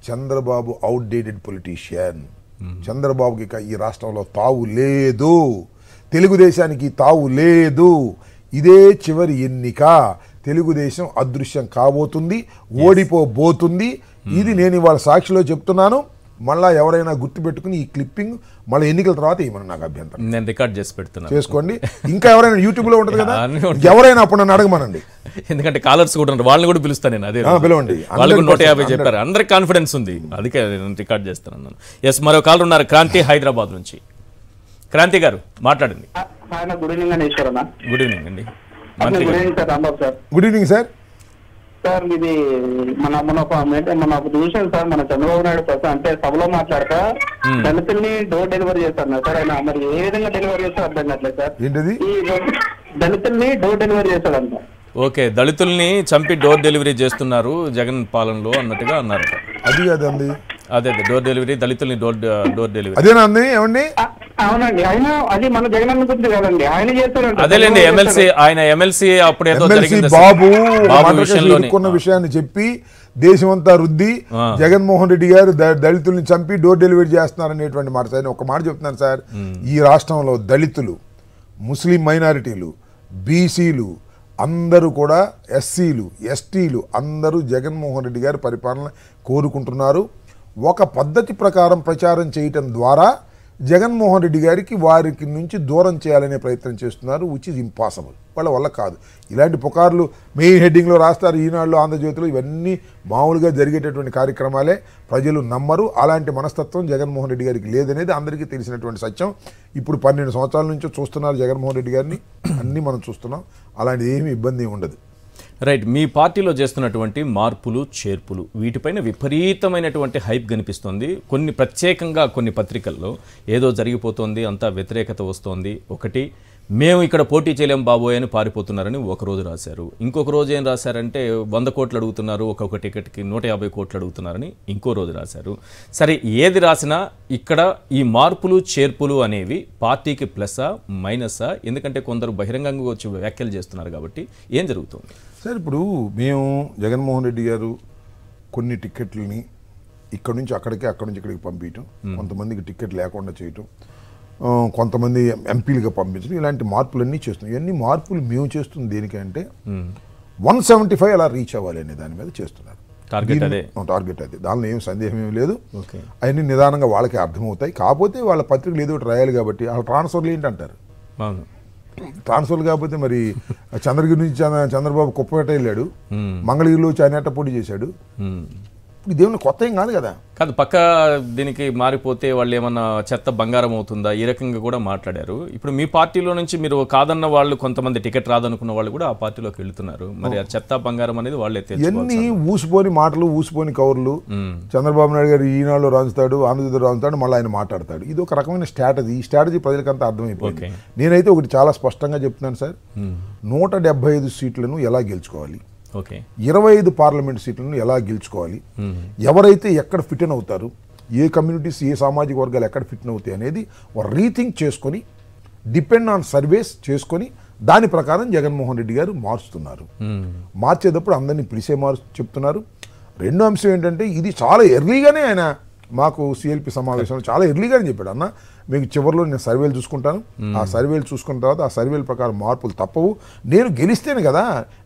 చంద్రబాబు అవుట్డేటెడ్ పొలిటీషియన్. చంద్రబాబుకి ఇక ఈ రాష్ట్రంలో తావు లేదు, తెలుగుదేశానికి తావు లేదు. ఇదే చివరి ఎన్నిక. తెలుగుదేశం అదృశ్యం కాబోతుంది, ఓడిపోబోతుంది. ఇది నేను ఇవాళ సాక్షిలో చెప్తున్నాను. మళ్ళా ఎవరైనా గుర్తుపెట్టుకుని ఈ క్లిప్పింగ్ మళ్ళీ ఎన్నికల తర్వాత ఏమన్నా నాకు అభ్యంతరం, నేను రికార్డ్ చేసి పెడుతున్నాను, చేసుకోండి. ఇంకా ఎవరైనా యూట్యూబ్ లో ఉంటుంది కదా, ఎవరైనా అప్పుడు నన్ను అడగమనండి. ఎందుకంటే కాలర్స్ కూడా ఉన్నారు, వాళ్ళని కూడా పిలుస్తాను నేను. అదే పిలవండి. వాళ్ళకు 150 చెప్పారు, అందరికి కాన్ఫిడెన్స్ ఉంది, అందుకే నేను రికార్డ్ చేస్తున్నాను. ఎస్, మరో కాలర్ ఉన్నారు, క్రాంతి హైదరాబాద్ నుంచి. క్రాంతి గారు మాట్లాడండి. గుడ్ ఈవినింగ్ అండి ఈశ్వరన్న. గుడ్ ఈవినింగ్ అండి. Good evening sir, Rambabu sir. Good evening sir. Sir ఇది మన చూసాను సార్, మన చంద్రబాబు నాయుడు ప్రస్తుతం అంటే సభలో మాట్లాడతా దళితుల్ని డోర్ డెలివరీ చేస్తారు సార్. ఆయన మరి ఏ విధంగా డెలివరీ చేస్తారో అర్థం కావట్లేదు సార్. ఏంటది? ఈ దళితుల్ని డోర్ డెలివరీ చేస్తాడంట. ఓకే, దళితుల్ని చంపి డోర్ డెలివరీ చేస్తున్నారు జగన్ పాలనలో అన్నట్టుగా అన్నారు. అది కాదండి, అదే డోర్ డెలివరీ, దళితుల్ని డోర్ డెలివరీ. అదేనా అండి? ఏమండి? అవునండి, ఆయన అది మన జగన్ అన్న గురించి కదండి, ఆయన చేస్తాడు. అదేలేండి, ఎమ్మెల్సీ అప్పుడు ఏదో జరిగింది బాబు ఇరుక్కున్న విషయాన్ని చెప్పి దేశమంతా రుద్ది జగన్మోహన్ రెడ్డి గారు దళితుల్ని చంపి డోర్ డెలివరీ చేస్తున్నారనేటువంటి మాట. సార్ ఒక మాట చెప్తున్నాను సార్, ఈ రాష్ట్రంలో దళితులు, ముస్లిం మైనారిటీలు, బీసీలు అందరూ కూడా, ఎస్సీలు, ఎస్టీలు అందరూ జగన్మోహన్ రెడ్డి గారి పరిపాలన కోరుకుంటున్నారు. ఒక పద్ధతి ప్రకారం ప్రచారం చేయటం ద్వారా జగన్మోహన్ రెడ్డి గారికి వారికి నుంచి దూరం చేయాలనే ప్రయత్నం చేస్తున్నారు, విచ్ ఇస్ ఇంపాసిబుల్. వాళ్ళ వల్ల కాదు. ఇలాంటి పుకార్లు మెయిన్ హెడ్డింగ్లో రాస్తారు, ఈనాడులో, ఆంధ్రజ్యోతిలో, ఇవన్నీ మామూలుగా జరిగేటటువంటి కార్యక్రమాలే. ప్రజలు నమ్మరు. అలాంటి మనస్తత్వం జగన్మోహన్ రెడ్డి గారికి లేదనేది అందరికీ తెలిసినటువంటి సత్యం. ఇప్పుడు 12 సంవత్సరాల నుంచి చూస్తున్నారు జగన్మోహన్ రెడ్డి గారిని, అన్నీ మనం చూస్తున్నాం. అలాంటిది ఏమీ ఇబ్బంది ఉండదు. రైట్, మీ పార్టీలో చేస్తున్నటువంటి మార్పులు చేర్పులు వీటిపైన విపరీతమైనటువంటి హైప్ కనిపిస్తుంది. ప్రత్యేకంగా కొన్ని పత్రికల్లో ఏదో జరిగిపోతుంది, అంతా వ్యతిరేకత వస్తోంది. ఒకటి, మేము ఇక్కడ పోటీ చేయలేం బాబోయ్ అని పారిపోతున్నారని ఒకరోజు రాశారు. ఇంకొక రోజు ఏం రాశారంటే 100 కోట్లు అడుగుతున్నారు, ఒక్కొక్క టికెట్కి 150 కోట్లు అడుగుతున్నారని ఇంకో రోజు రాశారు. సరే, ఏది రాసినా ఇక్కడ ఈ మార్పులు చేర్పులు అనేవి పార్టీకి ప్లస్సా మైనస్సా? ఎందుకంటే కొందరు బహిరంగంగా వచ్చి వ్యాఖ్యలు చేస్తున్నారు కాబట్టి ఏం జరుగుతుంది సార్? ఇప్పుడు మేము జగన్మోహన్ రెడ్డి గారు కొన్ని టిక్కెట్లని ఇక్కడ నుంచి అక్కడికి, అక్కడి నుంచి ఇక్కడికి పంపించడం, కొంతమందికి టికెట్ లేకుండా చేయటం, కొంతమంది ఎంపీలుగా పంపించడం, ఇలాంటి మార్పులన్నీ చేస్తున్నాం. ఇవన్నీ మార్పులు మేము చేస్తుంది దేనికంటే 175 అలా రీచ్ అవ్వాలి అనే దాని మీద చేస్తున్నారు. టార్గెట్ అది, దానిలో ఏం సందేహం ఏమి లేదు. అవన్నీ నిదానంగా వాళ్ళకి అర్థమవుతాయి. కాకపోతే వాళ్ళ పత్రికలు ఏదో ఒకటి రాయాలి కాబట్టి వాళ్ళ ట్రాన్స్ఫర్లు ఏంటంటారు. ట్రాన్స్ఫర్లు కాకపోతే మరి చంద్రగిరి నుంచి చంద్రబాబు కుప్పపేట వెళ్ళాడు, మంగళగిరిలో చానేట పోటీ చేశాడు. ఇదేమన్నా కొత్త ఏం కాదు కదా. కాదు, పక్క దీనికి మారిపోతే వాళ్ళు ఏమన్నా చెత్త బంగారం అవుతుందా, ఈ రకంగా కూడా మాట్లాడారు. ఇప్పుడు మీ పార్టీలో నుంచి మీరు కాదన్న వాళ్ళు, కొంతమంది టికెట్ రాదనుకున్న వాళ్ళు కూడా ఆ పార్టీలోకి వెళ్తున్నారు. మరి ఆ చెత్త బంగారం అనేది వాళ్ళే ఎన్ని ఊసిపోని మాటలు, ఊసిపోని కవర్లు. చంద్రబాబు నాయుడు గారు ఈనాడులో రాంచుతాడు, ఆంధ్రజ్యోతిలో రాంచుతాడు, మళ్ళీ ఆయన మాట్లాడతాడు. ఇది ఒక రకమైన స్ట్రాటజీ. ఈ స్ట్రాటజీ ప్రజలకంతా అర్థమైపోయింది. నేనైతే ఒకటి చాలా స్పష్టంగా చెప్తున్నాను సార్, 175 సీట్లను ఎలా గెలుచుకోవాలి, 25 పార్లమెంట్ సీట్లను ఎలా గెలుచుకోవాలి, ఎవరైతే ఎక్కడ ఫిట్ ఇన్ అవుతారు, ఏ కమ్యూనిటీస్, ఏ సామాజిక వర్గాలు ఎక్కడ ఫిట్ ఇన్ అవుతాయి అనేది రీథింక్ చేసుకొని, డిపెండ్ ఆన్ సర్వేస్ చేసుకొని, దాని ప్రకారం జగన్మోహన్ రెడ్డి గారు మారుస్తున్నారు. మార్చేటప్పుడు అందరినీ పిలిచే చెప్తున్నారు. రెండో అంశం ఏంటంటే, ఇది చాలా ఎర్లీగానే ఆయన మాకు సిఎల్పి సమావేశంలో చాలా ఎర్లీగానే చెప్పాడు, అన్న మీకు చివరిలో నేను సర్వేలు చూసుకుంటాను, ఆ సర్వేలు చూసుకున్న తర్వాత ఆ సర్వేల ప్రకారం మార్పులు తప్పవు, నేను గెలిస్తేనే కదా,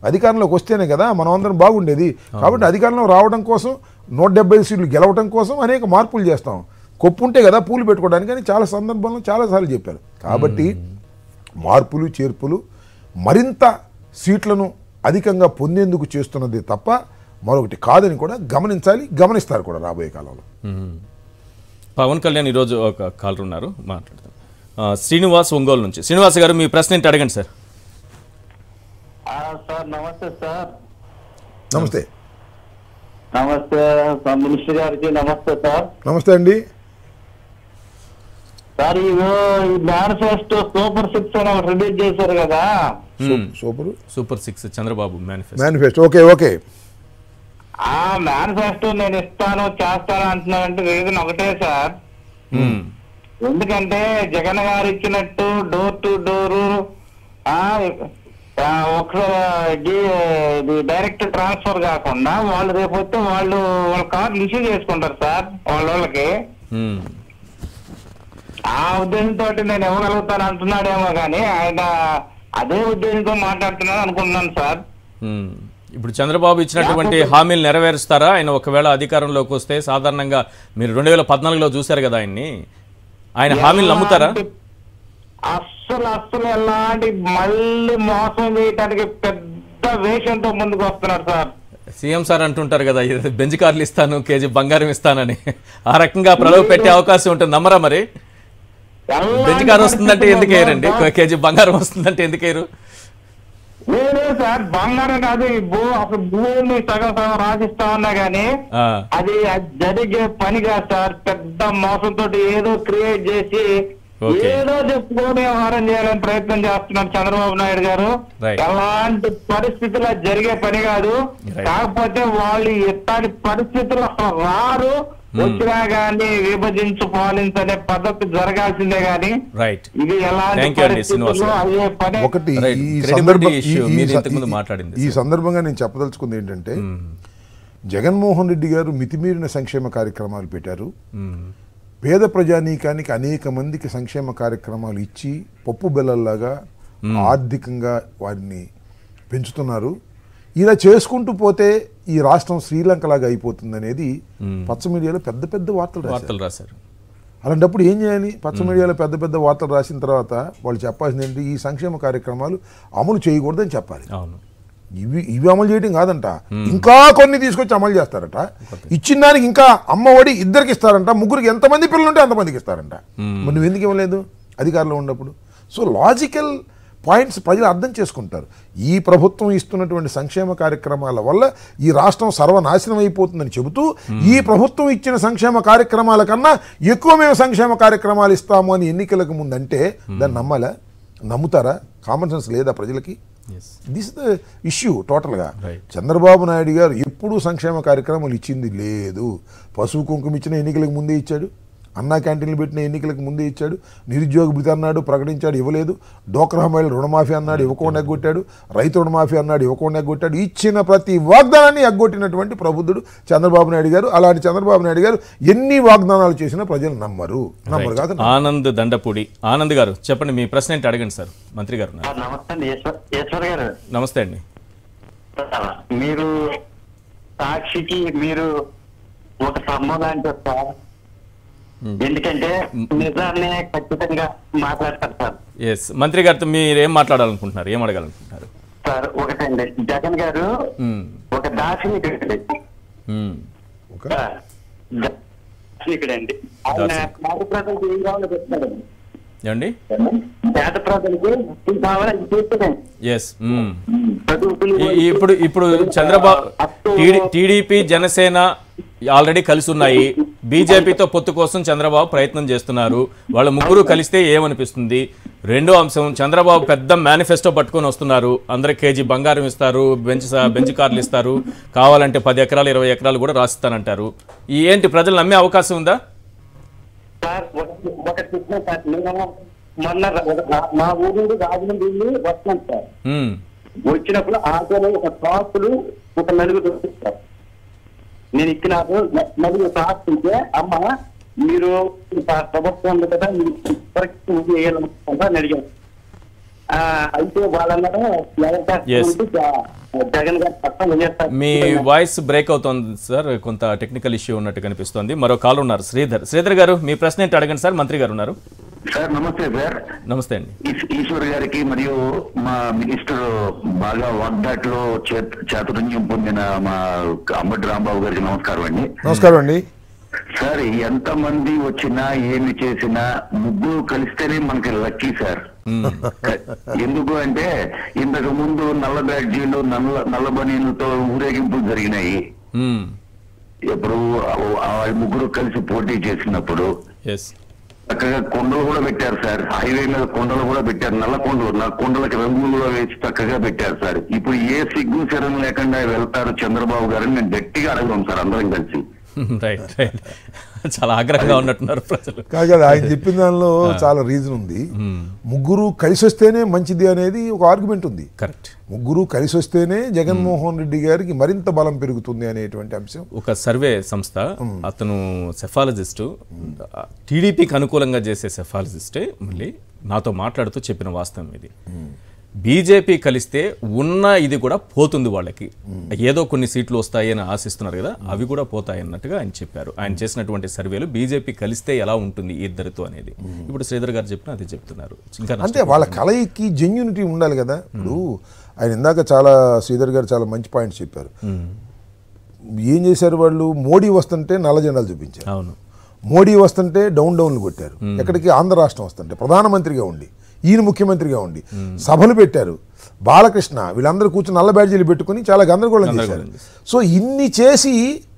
అధికారంలోకి వస్తేనే కదా మనం అందరం బాగుండేది, కాబట్టి అధికారంలో రావడం కోసం 175 సీట్లు గెలవడం కోసం అనేక మార్పులు చేస్తాం, కొప్పుంటే కదా పూలు పెట్టుకోవడానికి అని చాలా సందర్భంలో చాలాసార్లు చెప్పారు. కాబట్టి మార్పులు చేర్పులు మరింత సీట్లను అధికంగా పొందేందుకు చేస్తున్నదే తప్ప మరొకటి కాదని కూడా గమనించాలి, గమనిస్తారు కూడా రాబోయే కాలంలో. పవన్ కళ్యాణ్ ఈరోజు ఒక కాలర్ ఉన్నారు, మాట్లాడతాం. శ్రీనివాస్ ఒంగోలు నుంచి. శ్రీనివాస్ గారు, మీ ప్రశ్న ఏంటి అడగండి సార్. సార్ నమస్తే సార్. నమస్తే. నమస్తే మినిస్టర్ గారికి. నమస్తే సార్. నమస్తే అండి. సార్ ఈ మేనిఫెస్టో సూపర్ 6 అని ఒకటి రిలీజ్ చేశారు కదా. Super 6 Chandrababu manifesto. Okay okay. ఆ మేనిఫెస్టో నేను ఇస్తాను చేస్తాను అంటున్నానంటే రీజన్ ఒకటే సార్, ఎందుకంటే జగన్ గారు ఇచ్చినట్టు డోర్ టు డోరు ఒకసారి డైరెక్ట్ ట్రాన్స్ఫర్ కాకుండా వాళ్ళు రేపు వస్తే వాళ్ళ కార్డులు ఇష్యూ చేసుకుంటారు సార్ వాళ్ళకి. ఆ ఉద్దేశంతో నేను ఇవ్వగలుగుతాను అంటున్నాడేమో కానీ ఆయన అదే ఉద్దేశంతో మాట్లాడుతున్నాను అనుకుంటున్నాను సార్. ఇప్పుడు చంద్రబాబు ఇచ్చినటువంటి హామీలు నెరవేరుస్తారా ఆయన ఒకవేళ అధికారంలోకి వస్తే? సాధారణంగా మీరు 2014లో చూశారు కదా ఆయన్ని, ఆయన హామీలు నమ్ముతారా? అస్సలు ఎలాంటి మళ్ళీ మోసం వేయటానికి పెద్ద వేషంతో ముందుకు వస్తున్నారు సార్. సీఎం సార్ అంటుంటారు కదా బెంచ్ కార్లు ఇస్తాను, కేజీ బంగారం ఇస్తానని, ఆ రకంగా ప్రలోభ పెట్టే అవకాశం ఉంటుంది. నమ్మరా మరి? బెంచ్ కార్ వస్తుందంటే ఎందుకు వేయరండి, కేజీ బంగారం వస్తుందంటే ఎందుకు వేయరు? లేదు సార్, బంగారం కాదు, అసలు భూమి సగం సగం రాసిస్తా ఉన్నా గానీ అది జరిగే పని కాదు సార్. పెద్ద మోసంతో ఏదో క్రియేట్ చేసి ఏదో చెప్పుకొని వ్యవహారం చేయాలని ప్రయత్నం చేస్తున్నారు చంద్రబాబు నాయుడు గారు. ఎలాంటి పరిస్థితుల్లో జరిగే పని కాదు. కాకపోతే వాళ్ళు ఎట్లాంటి పరిస్థితులు అసలు రారు, వచ్చినా గానీ విభజించు పాలించనే పద్ధతి జరగాల్సిందే గానీ ఇది ఎలాంటి అయ్యే పని. ఒకటి ఈ సందర్భంగా నేను చెప్పదలుచుకుంది ఏంటంటే, జగన్మోహన్ రెడ్డి గారు మితిమీరిన సంక్షేమ కార్యక్రమాలు పెట్టారు. పేద ప్రజానీకానికి అనేక మందికి సంక్షేమ కార్యక్రమాలు ఇచ్చి పప్పు బెల్లల్లాగా ఆర్థికంగా వారిని పెంచుతున్నారు. ఇలా చేసుకుంటూ పోతే ఈ రాష్ట్రం శ్రీలంకలాగా అయిపోతుంది అనేది పచ్చ మీడియాలో పెద్ద పెద్ద వార్తలు రాశారు. అలాంటప్పుడు ఏం చేయాలి? పచ్చ మీడియాలో పెద్ద పెద్ద వార్తలు రాసిన తర్వాత వాళ్ళు చెప్పాల్సింది ఏంటి? ఈ సంక్షేమ కార్యక్రమాలు అమలు చేయకూడదని చెప్పాలి. ఇవి అమలు చేయడం కాదంట, ఇంకా కొన్ని తీసుకొచ్చి అమలు చేస్తారట. ఇచ్చిన దానికి ఇంకా అమ్మఒడి ఇద్దరికి ఇస్తారంట, ముగ్గురికి ఎంతమంది పిల్లలు ఉంటే అంతమందికి ఇస్తారంట. మరి నువ్వు ఎందుకు ఇవ్వలేదు అధికారంలో ఉన్నప్పుడు? సో లాజికల్ పాయింట్స్ ప్రజలు అర్థం చేసుకుంటారు. ఈ ప్రభుత్వం ఇస్తున్నటువంటి సంక్షేమ కార్యక్రమాల వల్ల ఈ రాష్ట్రం సర్వనాశనం అయిపోతుందని చెబుతూ, ఈ ప్రభుత్వం ఇచ్చిన సంక్షేమ కార్యక్రమాల కన్నా ఎక్కువ మేము సంక్షేమ కార్యక్రమాలు ఇస్తాము అని ఎన్నికలకు ముందు అంటే దాన్ని నమ్ముతారా? కామన్ సెన్స్ లేదా ప్రజలకి? దిస్ ద ఇష్యూ టోటల్గా. చంద్రబాబు నాయుడు గారు ఎప్పుడూ సంక్షేమ కార్యక్రమాలు ఇచ్చింది లేదు. పశువు కుంకుమ ఇచ్చిన ఎన్నికలకు ముందే ఇచ్చాడు, అన్నా క్యాంటీన్లు పెట్టిన ఎన్నికలకు ముందే ఇచ్చాడు, నిరుద్యోగ భృతి అన్నాడు ప్రకటించాడు, ఇవ్వలేదు. డోక్రా మహిళలు రుణమాఫీ అన్నాడు, ఇవ్వకుండా ఎగ్గొట్టాడు. రైతు రుణమాఫీ అన్నాడు, ఇవ్వకుండా ఎగ్గొట్టాడు. ఇచ్చిన ప్రతి వాగ్దానాన్ని ఎగ్గొట్టినటువంటి ప్రబుద్ధుడు చంద్రబాబు నాయుడు గారు. అలాంటి చంద్రబాబు నాయుడు గారు ఎన్ని వాగ్దానాలు చేసినా ప్రజలు నమ్మరు కాదు. ఆనంద్ దండపూడి. ఆనంద్ గారు చెప్పండి, మీ ప్రశ్న ఏంటి అడగండి సార్. మంత్రి గారు. నమస్తే అండి. మీరు సాక్షికి మీరు ఒక సంబంధం అంటే సార్, ఎందుకంటే నిజాన్ని ఖచ్చితంగా మాట్లాడతారు సార్. ఎస్, మంత్రి గారితో మీరు ఏం మాట్లాడాలనుకుంటున్నారు, ఏం అడగాలనుకుంటున్నారు? సార్ ఒకటండి, జగన్ గారు ఒక దార్శనికుడండి. ఆయన పేద ప్రజలకు ఏం కావాలో చెప్తాడండి. ఏమండి? పేద ప్రజలకు ఏం కావాలని చెప్తాడండి. ఇప్పుడు చంద్రబాబు టీడీపీ జనసేన ఆల్రెడీ కలిసి ఉన్నాయి. బీజేపీతో పొత్తు కోసం చంద్రబాబు ప్రయత్నం చేస్తున్నారు. వాళ్ళ ముగ్గురు కలిస్తే ఏమనిపిస్తుంది? రెండో అంశం, చంద్రబాబు పెద్ద మేనిఫెస్టో పట్టుకొని వస్తున్నారు. అందరికి కేజీ బంగారం ఇస్తారు, బెంచ్ కార్లు ఇస్తారు, కావాలంటే 10 ఎకరాలు 20 ఎకరాలు కూడా రాసిస్తానంటారు. ఏంటి, ప్రజలు నమ్మే అవకాశం ఉందా? మొన్న మా ఊరు రాజమండ్రి వస్తున్నాను సార్. వచ్చినప్పుడు ఆటోలో ఒక ట్రాక్లు ఒక నలుగురు సార్. నేను ఇక్కడ నలుగురు ట్రాక్స్ ఉంటే, అమ్మ మీరు ప్రభుత్వం ఉంది కదా, మీరు వేయాలనుకుంటా అని అడిగాను. అయితే వాళ్ళన్నారు జగన్ గారు పక్కన చేస్తారు. మీ వాయిస్ బ్రేక్ అవుతోంది సార్, కొంత టెక్నికల్ ఇష్యూ ఉన్నట్టు కనిపిస్తోంది. మరో కాల్ ఉన్నారు, శ్రీధర్ గారు. మీ ప్రశ్న ఏంటి అడగండి సార్. మంత్రి గారు ఉన్నారు. సార్ నమస్తే సార్. నమస్తే అండి. ఈశ్వర్ గారికి మరియు మా మినిస్టర్ బాగా వాగ్దాట్లో చాతుర్యం పొందిన మా అంబటి రాంబాబు గారికి నమస్కారం అండి. నమస్కారం అండి. సార్ ఎంత మంది వచ్చినా ఏమి చేసినా ముగ్గురు కలిస్తేనే మనకి లక్కీ సార్. ఎందుకు అంటే ఇంతకు ముందు నల్ల బ్యాడ్జీలు నల్ల బనీలతో ఊరేగింపులు జరిగినాయి. ఎప్పుడు ముగ్గురు కలిసి పోటీ చేసినప్పుడు చక్కగా కొండలు కూడా పెట్టారు సార్. హైవే మీద కొండలు కూడా పెట్టారు, నల్ల కొండలకి రంగులు కూడా వేసి చక్కగా పెట్టారు సార్. ఇప్పుడు ఏ సిగ్గు శరం లేకుండా వెళ్తారు చంద్రబాబు గారిని నేను గట్టిగా అడగడం సార్ అందరం కలిసి. రైట్ రైట్ చాలా ఆగ్రహంగా ఉన్నట్టున్నారు ప్రజలు. కాదు ఆయన చెప్పిన దానిలో చాలా రీజన్ ఉంది. ముగ్గురు కలిసి వస్తేనే మంచిది అనేది ఒక ఆర్గ్యుమెంట్ ఉంది. కరెక్ట్. ముగ్గురు కలిసి వస్తేనే జగన్మోహన్ రెడ్డి గారికి మరింత బలం పెరుగుతుంది అనేటువంటి అంశం. ఒక సర్వే సంస్థ, అతను సెఫాలజిస్టు, టీడీపీకి అనుకూలంగా చేసే సెఫాలజిస్టే మళ్ళీ నాతో మాట్లాడుతూ చెప్పిన వాస్తవం ఇది. బీజేపీ కలిస్తే ఉన్న ఇది కూడా పోతుంది వాళ్ళకి, ఏదో కొన్ని సీట్లు వస్తాయి అని ఆశిస్తున్నారు కదా, అవి కూడా పోతాయి అన్నట్టుగా ఆయన చెప్పారు. ఆయన చేసినటువంటి సర్వేలు బీజేపీ కలిస్తే ఎలా ఉంటుంది ఇద్దరితో అనేది. ఇప్పుడు శ్రీధర్ గారు చెప్పిన అది చెప్తున్నారు. ఇంకా అంటే వాళ్ళ కలయికి జెన్యూనిటీ ఉండాలి కదా. ఇప్పుడు ఆయన ఇందాక శ్రీధర్ గారు చాలా మంచి పాయింట్స్ చెప్పారు. ఏం చేశారు వాళ్ళు? మోడీ వస్తుంటే నల్ల జెండాలు చూపించారు. అవును. మోడీ వస్తుంటే డౌన్లు కొట్టారు. ఎక్కడికి? ఆంధ్ర రాష్ట్రం వస్తుంటే ప్రధానమంత్రిగా ఉండి, ఈయన ముఖ్యమంత్రిగా ఉండి సభలు పెట్టారు. బాలకృష్ణ వీళ్ళందరూ కూర్చొని నల్ల బ్యాడ్జీలు పెట్టుకుని చాలా గందరగోళం చేశారు. సో ఇన్ని చేసి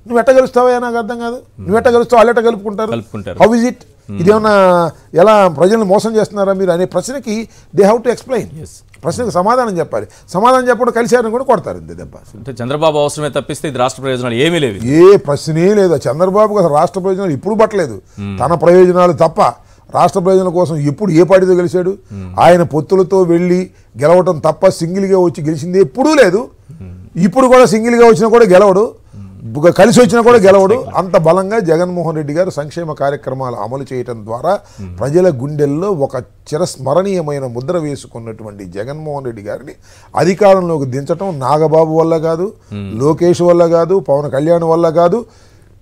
నువ్వు ఎట్ట కలుస్తావా? నాకు అర్థం కాదు. నువ్వు ఎట్ట కలుస్తావు? వాళ్ళు ఎట్ట కలుపుకుంటారు? How is it? ఇదేమన్నా ఎలా ప్రజలను మోసం చేస్తున్నారా మీరు అనే ప్రశ్నకి దే హ్యావ్ టు ఎక్స్ప్లెయిన్. ప్రశ్నకు సమాధానం చెప్పాలి. సమాధానం చెప్పడం కలిసారని కూడా కొడతారు అంతే దెబ్బ. అంటే చంద్రబాబు అవసరమే తప్పిస్తే ఇది రాష్ట్ర ప్రయోజనాలు ఏమీ లేవు. ఏ ప్రశ్నే లేదు. చంద్రబాబుకు అసలు రాష్ట్ర ప్రయోజనాలు ఇప్పుడు పట్టలేదు. తన ప్రయోజనాలు తప్ప రాష్ట్ర ప్రయోజనాల కోసం ఎప్పుడు ఏ పార్టీతో గెలిచాడు? ఆయన పొత్తులతో వెళ్ళి గెలవటం తప్ప సింగిల్గా వచ్చి గెలిచింది ఎప్పుడూ లేదు. ఇప్పుడు కూడా సింగిల్గా వచ్చినా కూడా గెలవడు, కలిసి వచ్చినా కూడా గెలవడు. అంత బలంగా జగన్మోహన్ రెడ్డి గారు సంక్షేమ కార్యక్రమాలు అమలు చేయటం ద్వారా ప్రజల గుండెల్లో ఒక చిరస్మరణీయమైన ముద్ర వేసుకున్నటువంటి జగన్మోహన్ రెడ్డి గారిని అధికారంలోకి దించడం నాగబాబు వల్ల కాదు, లోకేష్ వల్ల కాదు, పవన్ కళ్యాణ్ వల్ల కాదు,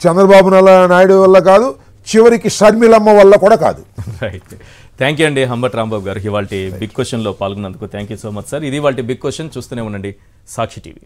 చంద్రబాబు నాయుడు వల్ల కాదు, చివరికి షర్మిలమ్మ వల్ల కూడా కాదు. రైట్. థ్యాంక్ యూ అండి హంబట్ రాంబాబు గారు ఇవాళ బిగ్ క్వశ్చన్లో పాల్గొన్నందుకు. Thank you so much sir. ఇది వాళ్ళ బిగ్ క్వశ్చన్. చూస్తూనే ఉండండి సాక్షి టీవీ.